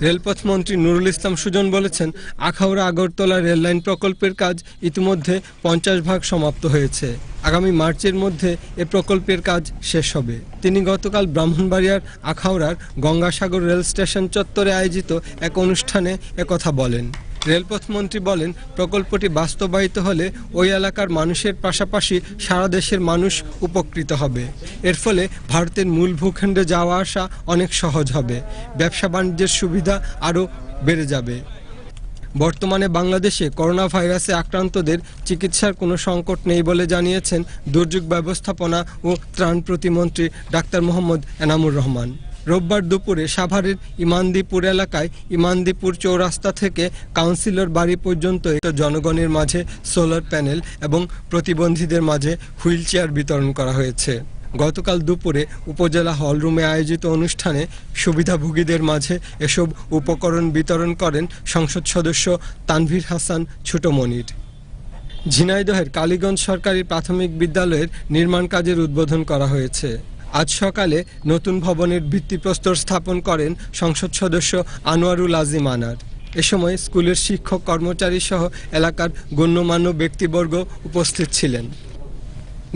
রেলপথ মন্ত্রী নুরুল ইসলাম সুজন বলেছেন, আখাউড়া আগরতলা রেল লাইন প্রকল্পের কাজ ইতিমধ্যে 50% সমাপ্ত হয়েছে। আগামী মার্চের মধ্যে এ প্রকল্পের কাজ শেষ হবে। তিনি গতকাল ব্রাহ্মণবাড়িয়ার আখাউড়ার গঙ্গাসাগর রেল স্টেশন চত্বরে আয়োজিত এক অনুষ্ঠানে একথা বলেন। রেলপথ মন্ত্রী বলেন, প্রকল্পটি বাস্তবায়িত হলে ওই এলাকার মানুষের পাশাপাশি সারা দেশের মানুষ উপকৃত হবে। এর ফলে ভারতের মূল ভূখণ্ডে যাওয়া আসা অনেক সহজ হবে, ব্যবসা বাণিজ্যের সুবিধা আরও বেড়ে যাবে। বর্তমানে বাংলাদেশে করোনা ভাইরাসে আক্রান্তদের চিকিৎসার কোনো সংকট নেই বলে জানিয়েছেন দুর্যোগ ব্যবস্থাপনা ও ত্রাণ প্রতিমন্ত্রী ডাক্তার মোহাম্মদ এনামুর রহমান। রোববার দুপুরে সাভারের ইমানদীপুর এলাকায় ইমানদীপুর চৌরাস্তা থেকে কাউন্সিলর বাড়ি পর্যন্ত জনগণের মাঝে সোলার প্যানেল এবং প্রতিবন্ধীদের মাঝে হুইল চেয়ার বিতরণ করা হয়েছে। গতকাল দুপুরে উপজেলা হলরুমে আয়োজিত অনুষ্ঠানে সুবিধাভোগীদের মাঝে এসব উপকরণ বিতরণ করেন সংসদ সদস্য তানভীর হাসান ছোটো মনির। ঝিনাইদহের কালীগঞ্জ সরকারি প্রাথমিক বিদ্যালয়ের নির্মাণ কাজের উদ্বোধন করা হয়েছে। আজ সকালে নতুন ভবনের ভিত্তিপ্রস্তর স্থাপন করেন সংসদ সদস্য আনোয়ারুল আজিম আনার। এ সময় স্কুলের শিক্ষক কর্মচারী সহ এলাকার গণ্যমান্য ব্যক্তিবর্গ উপস্থিত ছিলেন।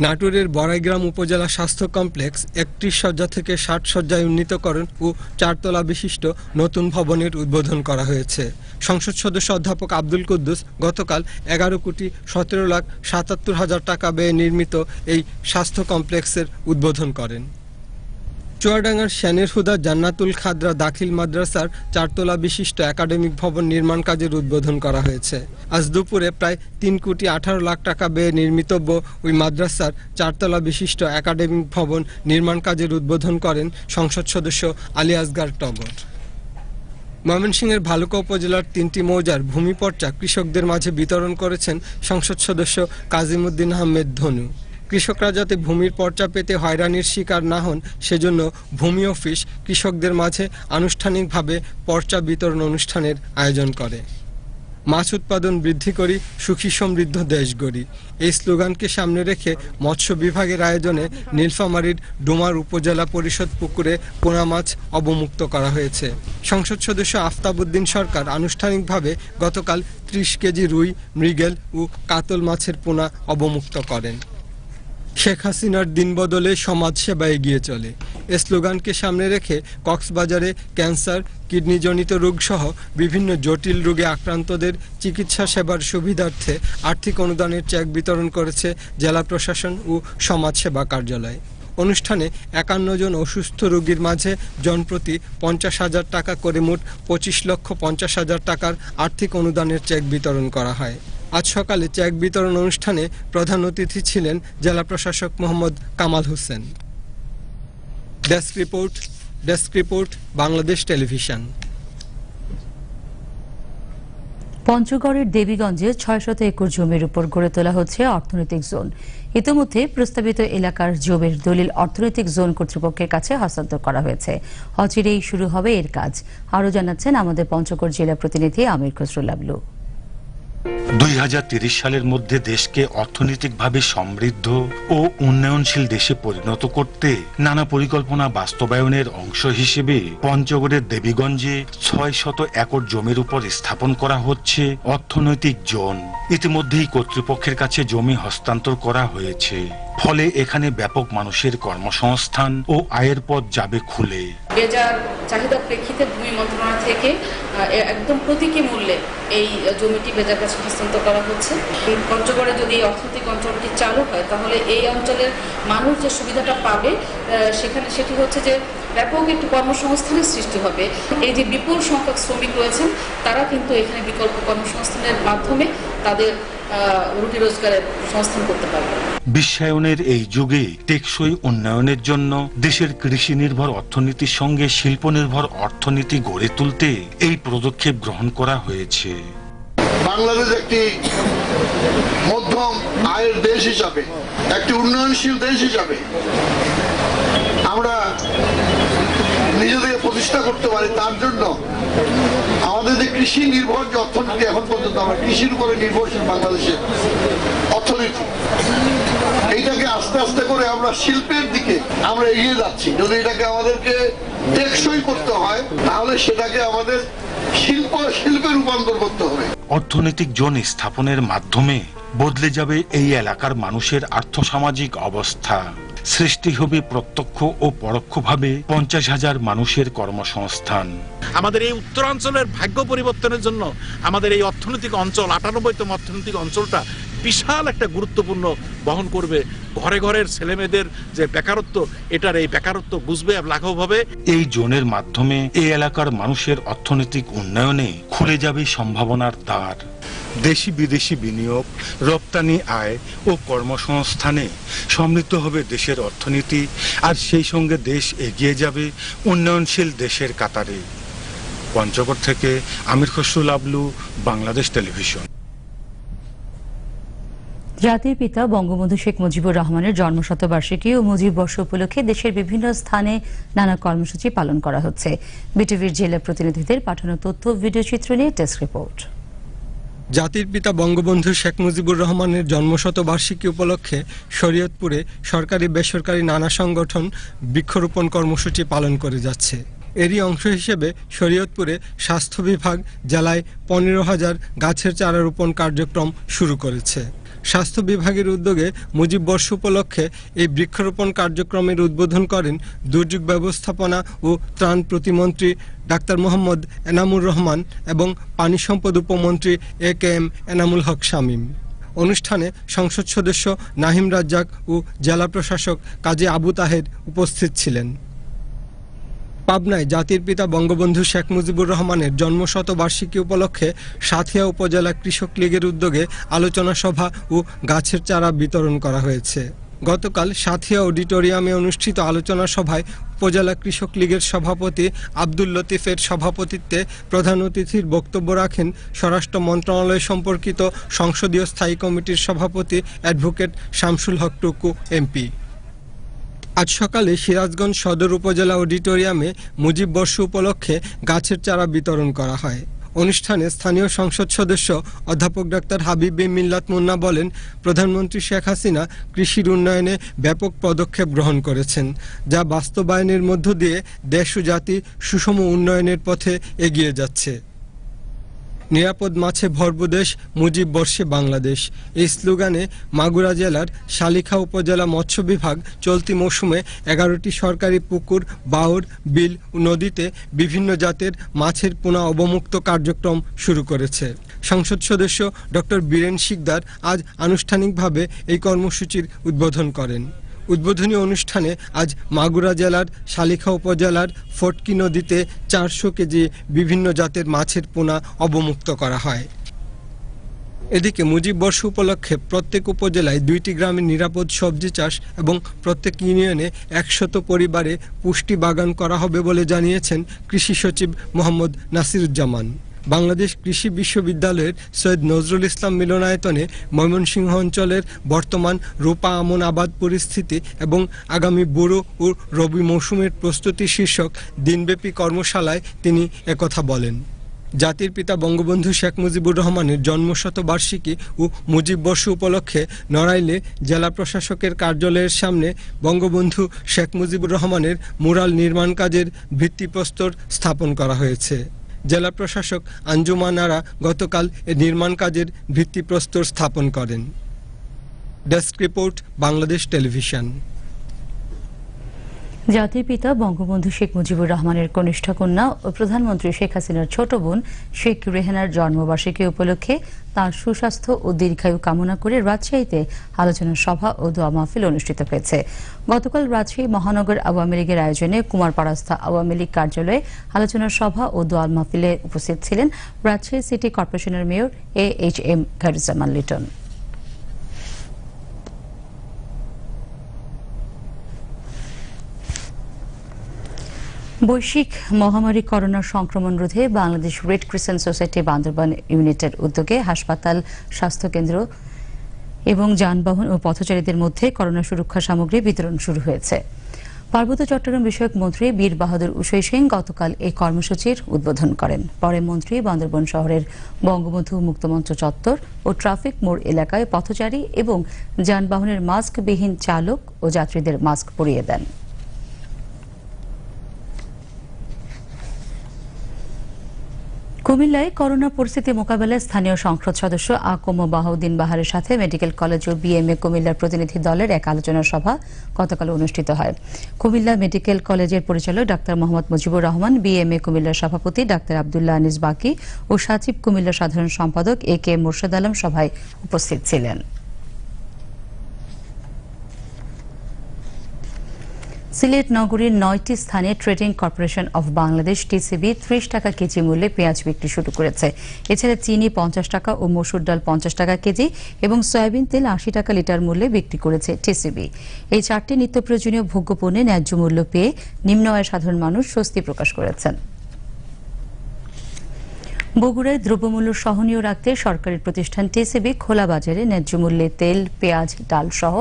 নাটোরের বড়াইগ্রাম উপজেলা স্বাস্থ্য কমপ্লেক্স 31 শয্যা থেকে 60 শয্যায় উন্নীতকরণ ও 4 তলা বিশিষ্ট নতুন ভবনের উদ্বোধন করা হয়েছে। সংসদ সদস্য অধ্যাপক আব্দুল কুদ্দুস গতকাল 11,17,77,000 টাকা ব্যয়ে নির্মিত এই স্বাস্থ্য কমপ্লেক্সের উদ্বোধন করেন। চুয়াডাঙ্গার শ্যানের হুদা জান্নাতুল খাদরা দাখিল মাদ্রাসার 4 তলা বিশিষ্ট একাডেমিক ভবন নির্মাণ কাজের উদ্বোধন করা হয়েছে। আজ দুপুরে প্রায় 3,18,00,000 টাকা ব্যয়ে নির্মিতব্য ওই মাদ্রাসার 4 তলা বিশিষ্ট একাডেমিক ভবন নির্মাণ কাজের উদ্বোধন করেন সংসদ সদস্য আলী আসগার টগর। ময়মনসিংহের ভালুকা উপজেলার 3টি মৌজার ভূমি পর্চা কৃষকদের মাঝে বিতরণ করেছেন সংসদ সদস্য কাজিমউদ্দিন আহমেদ ধনু। কৃষকরা যাতে ভূমির পর্চা পেতে হয়রানির শিকার না হন সেজন্য ভূমি অফিস কৃষকদের মাঝে আনুষ্ঠানিকভাবে পর্চা বিতরণ অনুষ্ঠানের আয়োজন করে। মাছ উৎপাদন বৃদ্ধি করি, সুখী সমৃদ্ধ দেশ গড়ি, এই স্লোগানকে সামনে রেখে মৎস্য বিভাগের আয়োজনে নীলফামারীর ডোমার উপজেলা পরিষদ পুকুরে পোনা মাছ অবমুক্ত করা হয়েছে। সংসদ সদস্য আফতাবউদ্দিন সরকার আনুষ্ঠানিকভাবে গতকাল 30 কেজি রুই, মৃগেল ও কাতল মাছের পোনা অবমুক্ত করেন। শেখ হাসিনার দিন বদলে সমাজ সেবা এগিয়ে চলে, এ স্লোগানকে সামনে রেখে কক্সবাজারে ক্যান্সার, কিডনিজনিত রোগ সহ বিভিন্ন জটিল রোগে আক্রান্তদের চিকিৎসা সেবার সুবিধার্থে আর্থিক অনুদানের চেক বিতরণ করেছে জেলা প্রশাসন ও সমাজ সেবা কার্যালয়। অনুষ্ঠানে 51 জন অসুস্থ রোগীর মাঝে জনপ্রতি 50,000 টাকা করে মোট 25,50,000 টাকার আর্থিক অনুদানের চেক বিতরণ করা হয়। আজ সকালে চেক বিতরণ অনুষ্ঠানে প্রধান অতিথি ছিলেন জেলা প্রশাসক Mohammad Kamal Hossain. Desk report Bangladesh television. পঞ্চগড়ের দেবীগঞ্জে 600 একর জমির উপর গড়ে তোলা হচ্ছে অর্থনৈতিক জোন। ইতিমধ্যে প্রস্তাবিত এলাকার জমির দলিল অর্থনৈতিক জোন কর্তৃপক্ষের কাছে হস্তান্তর করা হয়েছে। অচিরেই শুরু হবে এর কাজ। আরও জানাচ্ছেন আমাদের পঞ্চগড় জেলা প্রতিনিধি আমির খসরু লাবলু। 2030 সালের মধ্যে দেশকে অর্থনৈতিকভাবে সমৃদ্ধ ও উন্নয়নশীল দেশে পরিণত করতে নানা পরিকল্পনা বাস্তবায়নের অংশ হিসেবে পঞ্চগড়ের দেবীগঞ্জে 600 একর জমির উপর স্থাপন করা হচ্ছে অর্থনৈতিক জোন। ইতিমধ্যেই কর্তৃপক্ষের কাছে জমি হস্তান্তর করা হয়েছে। ফলে এখানে ব্যাপক মানুষের কর্মসংস্থান ও আয়ের পথ যাবে খুলে। বেজার চাহিদার প্রেক্ষিতে ভূমি মন্ত্রণালয় থেকে একদম প্রতীকী মূল্যে এই জমিটি বেজার কাছে হস্তান্তর করা হচ্ছে। পঞ্চগড়ে যদি এই অর্থনৈতিক অঞ্চলটি চালু হয় তাহলে এই অঞ্চলের মানুষ যে সুবিধাটা পাবে সেটি হচ্ছে যে ব্যাপক একটি কর্মসংস্থানের সৃষ্টি হবে। এই যে বিপুল সংখ্যক শ্রমিক রয়েছেন তারা কিন্তু এখানে বিকল্প কর্মসংস্থানের মাধ্যমে তাদের রুটি রোজগারের সংস্থান করতে পারবে। বিশ্বায়নের এই যুগে টেকসই উন্নয়নের জন্য দেশের কৃষি নির্ভর অর্থনীতির সঙ্গে শিল্প নির্ভর অর্থনীতি গড়ে তুলতে এই পদক্ষেপ গ্রহণ করা হয়েছে। বাংলাদেশ একটি মধ্যম আয়ের দেশ হিসাবে, একটি উন্নয়নশীল দেশ হিসাবে আমরা নিজেদের প্রতিষ্ঠা করতে পারি। তার জন্য আমাদের যে কৃষি নির্ভর যে অর্থনীতি, এখন পর্যন্ত আমরা কৃষির উপরে নির্ভরশীল বাংলাদেশের অর্থনীতি, এইটাকে আস্তে আস্তে করে আমরা শিল্পের দিকে আমরা এগিয়ে যাচ্ছি। যদি এটাকে আমাদেরকে টেকসই করতে হয় তাহলে সেটাকে আমাদের শিল্পে রূপান্তর করতে হবে। অর্থনৈতিক জোন স্থাপনের মাধ্যমে বদলে যাবে এই এলাকার মানুষের আর্থসামাজিক অবস্থা। সৃষ্টি হবে প্রত্যক্ষ ও পরোক্ষভাবে 50,000 মানুষের কর্মসংস্থান। আমাদের এই উত্তরাঞ্চলের ভাগ্য পরিবর্তনের জন্য আমাদের এই অর্থনৈতিক অঞ্চল 98তম অর্থনৈতিক অঞ্চলটা বিশাল একটা গুরুত্বপূর্ণ বহন করবে। ঘরে ঘরের ছেলেমেয়েদের যে বেকারত্ব, এটার এই বেকারত্ব বুঝবে লাঘব হবে। এই জোনের মাধ্যমে এই এলাকার মানুষের অর্থনৈতিক উন্নয়নে খুলে যাবে সম্ভাবনার দ্বার। দেশি বিদেশি বিনিয়োগ, রপ্তানি আয় ও কর্মসংস্থানে সমৃদ্ধ হবে দেশের অর্থনীতি, আর সেই সঙ্গে দেশ এগিয়ে যাবে উন্নয়নশীল দেশের কাতারে। পঞ্চগড় থেকে আমির খসরু লাবলু, বাংলাদেশ টেলিভিশন। জাতির পিতা বঙ্গবন্ধু শেখ মুজিবুর রহমানের জন্মশতবার্ষিকী ও মুজিব বর্ষ উপলক্ষে দেশের বিভিন্ন স্থানে নানা কর্মসূচি পালন করা হচ্ছে। বিটিভির জেলা প্রতিনিধিদের পাঠানো তথ্য ভিডিও চিত্র নিয়ে ডেস্ক রিপোর্ট। জাতির পিতা বঙ্গবন্ধু শেখ মুজিবুর রহমানের জন্মশতবার্ষিকী উপলক্ষে শরীয়তপুরে সরকারি বেসরকারি নানা সংগঠন বৃক্ষরোপণ কর্মসূচি পালন করে যাচ্ছে। এরই অংশ হিসেবে শরীয়তপুরে স্বাস্থ্য বিভাগ জেলায় 15,000 গাছের চারা রোপণ কার্যক্রম শুরু করেছে। স্বাস্থ্য বিভাগের উদ্যোগে মুজিব বর্ষ উপলক্ষে এই বৃক্ষরোপণ কার্যক্রমের উদ্বোধন করেন দুর্যোগ ব্যবস্থাপনা ও ত্রাণ প্রতিমন্ত্রী ডাক্তার মোহাম্মদ এনামুর রহমান এবং পানি সম্পদ উপমন্ত্রী AKM এনামুল হক শামীম। অনুষ্ঠানে সংসদ সদস্য নাহিম রাজ্জাক ও জেলা প্রশাসক কাজী আবু তাহের উপস্থিত ছিলেন। পাবনায় জাতির পিতা বঙ্গবন্ধু শেখ মুজিবুর রহমানের জন্মশতবার্ষিকী উপলক্ষে সাঁথিয়া উপজেলা কৃষক লীগের উদ্যোগে আলোচনা সভা ও গাছের চারা বিতরণ করা হয়েছে। গতকাল সাঁথিয়া অডিটোরিয়ামে অনুষ্ঠিত আলোচনা সভায় উপজেলা কৃষক লীগের সভাপতি আব্দুল লতিফের সভাপতিত্বে প্রধান অতিথির বক্তব্য রাখেন স্বরাষ্ট্র মন্ত্রণালয় সম্পর্কিত সংসদীয় স্থায়ী কমিটির সভাপতি অ্যাডভোকেট শামসুল হক টুকু MP। আজ সকালে সিরাজগঞ্জ সদর উপজেলা অডিটোরিয়ামে মুজিব বর্ষ উপলক্ষে গাছের চারা বিতরণ করা হয়। অনুষ্ঠানে স্থানীয় সংসদ সদস্য অধ্যাপক ডাক্তার হাবিব বিন মিল্লাত মুন্না বলেন, প্রধানমন্ত্রী শেখ হাসিনা কৃষির উন্নয়নে ব্যাপক পদক্ষেপ গ্রহণ করেছেন, যা বাস্তবায়নের মধ্য দিয়ে দেশ ও জাতি সুষম উন্নয়নের পথে এগিয়ে যাচ্ছে। নিরাপদ মাছে ভরপুর দেশ, মুজিব বর্ষে বাংলাদেশ, এই স্লোগানে মাগুরা জেলার শালিখা উপজেলা মৎস্য বিভাগ চলতি মৌসুমে 11টি সরকারি পুকুর, বাওর, বিল ও নদীতে বিভিন্ন জাতের মাছের পোনা অবমুক্ত কার্যক্রম শুরু করেছে। সংসদ সদস্য ডক্টর বীরেন শিকদার আজ আনুষ্ঠানিকভাবে এই কর্মসূচির উদ্বোধন করেন। উদ্বোধনী অনুষ্ঠানে আজ মাগুরা জেলার শালিখা উপজেলার ফটকি নদীতে 400 কেজি বিভিন্ন জাতের মাছের পোনা অবমুক্ত করা হয়। এদিকে মুজিব বর্ষ উপলক্ষে প্রত্যেক উপজেলায় 2টি গ্রামে নিরাপদ সবজি চাষ এবং প্রত্যেক ইউনিয়নে 100 পরিবারে পুষ্টি বাগান করা হবে বলে জানিয়েছেন কৃষি সচিব মোহাম্মদ নাসিরুজ্জামান। বাংলাদেশ কৃষি বিশ্ববিদ্যালয়ের সৈয়দ নজরুল ইসলাম মিলনায়তনে ময়মনসিংহ অঞ্চলের বর্তমান রোপা আমন আবাদ পরিস্থিতি এবং আগামী বোরো ও রবি মৌসুমের প্রস্তুতি শীর্ষক দিনব্যাপী কর্মশালায় তিনি একথা বলেন। জাতির পিতা বঙ্গবন্ধু শেখ মুজিবুর রহমানের জন্মশতবার্ষিকী ও মুজিব বর্ষ উপলক্ষে নড়াইলে জেলা প্রশাসকের কার্যালয়ের সামনে বঙ্গবন্ধু শেখ মুজিবুর রহমানের মুরাল নির্মাণ কাজের ভিত্তিপ্রস্তর স্থাপন করা হয়েছে। জেলা প্রশাসক আঞ্জুমান আরা গতকাল এই নির্মাণ কাজের ভিত্তিপ্রস্তর স্থাপন করেন। Desk report, Bangladesh television. জাতির পিতা বঙ্গবন্ধু শেখ মুজিবুর রহমানের কনিষ্ঠ কন্যা ও প্রধানমন্ত্রী শেখ হাসিনার ছোট বোন শেখ রেহানার জন্মবার্ষিকী উপলক্ষে তার সুস্বাস্থ্য ও দীর্ঘায়ু কামনা করে রাজশাহীতে আলোচনা সভা ও দোয়া মাহফিল অনুষ্ঠিত হয়েছে। গতকাল রাজশাহী মহানগর আওয়ামী লীগের আয়োজনে কুমারপাড়াস্থ আওয়ামী লীগ কার্যালয়ে আলোচনা সভা ও দোয়া মাহফিলে উপস্থিত ছিলেন রাজশাহী সিটি কর্পোরেশনের মেয়র AHM খায়রুজ্জামান লিটন। বৈশ্বিক মহামারী করোনা সংক্রমণ রোধে Bangladesh red crescent society Bandarban ইউনিটের উদ্যোগে হাসপাতাল, স্বাস্থ্যকেন্দ্র এবং যানবাহন ও পথচারীদের মধ্যে করোনা সুরক্ষা সামগ্রী বিতরণ শুরু হয়েছে। পার্বত্য চট্টগ্রাম বিষয়ক মন্ত্রী বীর বাহাদুর উসই সিং গতকাল এই কর্মসূচির উদ্বোধন করেন। পরে মন্ত্রী বান্দরবান শহরের বঙ্গবন্ধু মুক্তমঞ্চ চত্বর ও ট্রাফিক মোড় এলাকায় পথচারী এবং যানবাহনের মাস্কবিহীন চালক ও যাত্রীদের মাস্ক পরিয়ে দেন। কুমিল্লায় করোনা পরিস্থিতি মোকাবেলায় স্থানীয় সংসদ সদস্য আকম বাহাউদ্দিন বাহারের সাথে মেডিকেল কলেজ ও বিএমএ কুমিল্লার প্রতিনিধি দলের এক আলোচনা সভা গতকাল অনুষ্ঠিত হয়। কুমিল্লা মেডিকেল কলেজের পরিচালক ডাক্তার মোহাম্মদ মুজিবুর রহমান, বিএমএ কুমিল্লার সভাপতি ডাক্তার আব্দুল্লাহ আনিস বাকি ও সচিব কুমিল্লা সাধারণ সম্পাদক AK মোর্শেদ আলম সভায় উপস্থিত ছিলেন। সিলেট নগরীর 9টি স্থানে trading corporation of Bangladesh TCB 30 টাকা কেজি মূল্যে পেঁয়াজ বিক্রি শুরু করেছে। এছাড়া চিনি 50 টাকা ও মসুর ডাল 50 টাকা কেজি এবং সয়াবিন তেল 80 টাকা লিটার মূল্যে বিক্রি করেছে TCB। এই 4টি নিত্য প্রয়োজনীয় ভোগ্যপণ্যে ন্যায্য মূল্য পেয়ে নিম্ন আয়ের সাধারণ মানুষ স্বস্তি প্রকাশ করেছেন। বগুড়ায় দ্রব্যমূল্য সহনীয় রাখতে সরকারি প্রতিষ্ঠান TCB খোলা বাজারে ন্যায্য মূল্যে তেল, পেঁয়াজ, ডাল সহ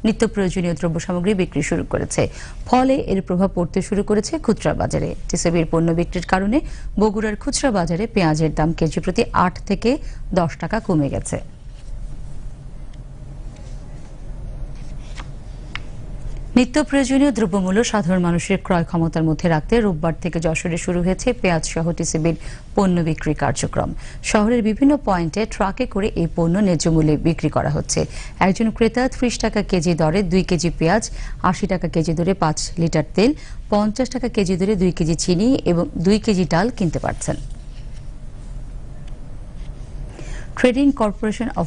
নিত্য প্রয়োজনীয় দ্রব্য সামগ্রী বিক্রি শুরু করেছে। ফলে এর প্রভাব পড়তে শুরু করেছে খুচরা বাজারে। TCBর পণ্য বিক্রির কারণে বগুড়ার খুচরা বাজারে পেঁয়াজের দাম কেজি প্রতি 8 থেকে 10 টাকা কমে গেছে। নিত্য প্রয়োজনীয় দ্রব্যমূল্য সাধারণ মানুষের ক্রয় ক্ষমতার মধ্যে রাখতে রোববার থেকে যশোরে শুরু হয়েছে পেঁয়াজ সহ TCBর পণ্য বিক্রি কার্যক্রম। শহরের বিভিন্ন পয়েন্টে ট্রাকে করে এই পণ্য ন্যায্য মূল্যে বিক্রি করা হচ্ছে। একজন ক্রেতা 30 টাকা কেজি দরে 2 কেজি পেঁয়াজ, 80 টাকা কেজি দরে 5 লিটার তেল, 50 টাকা কেজি দরে 2 কেজি চিনি এবং 2 কেজি ডাল কিনতে পারছেন। Trading corporation of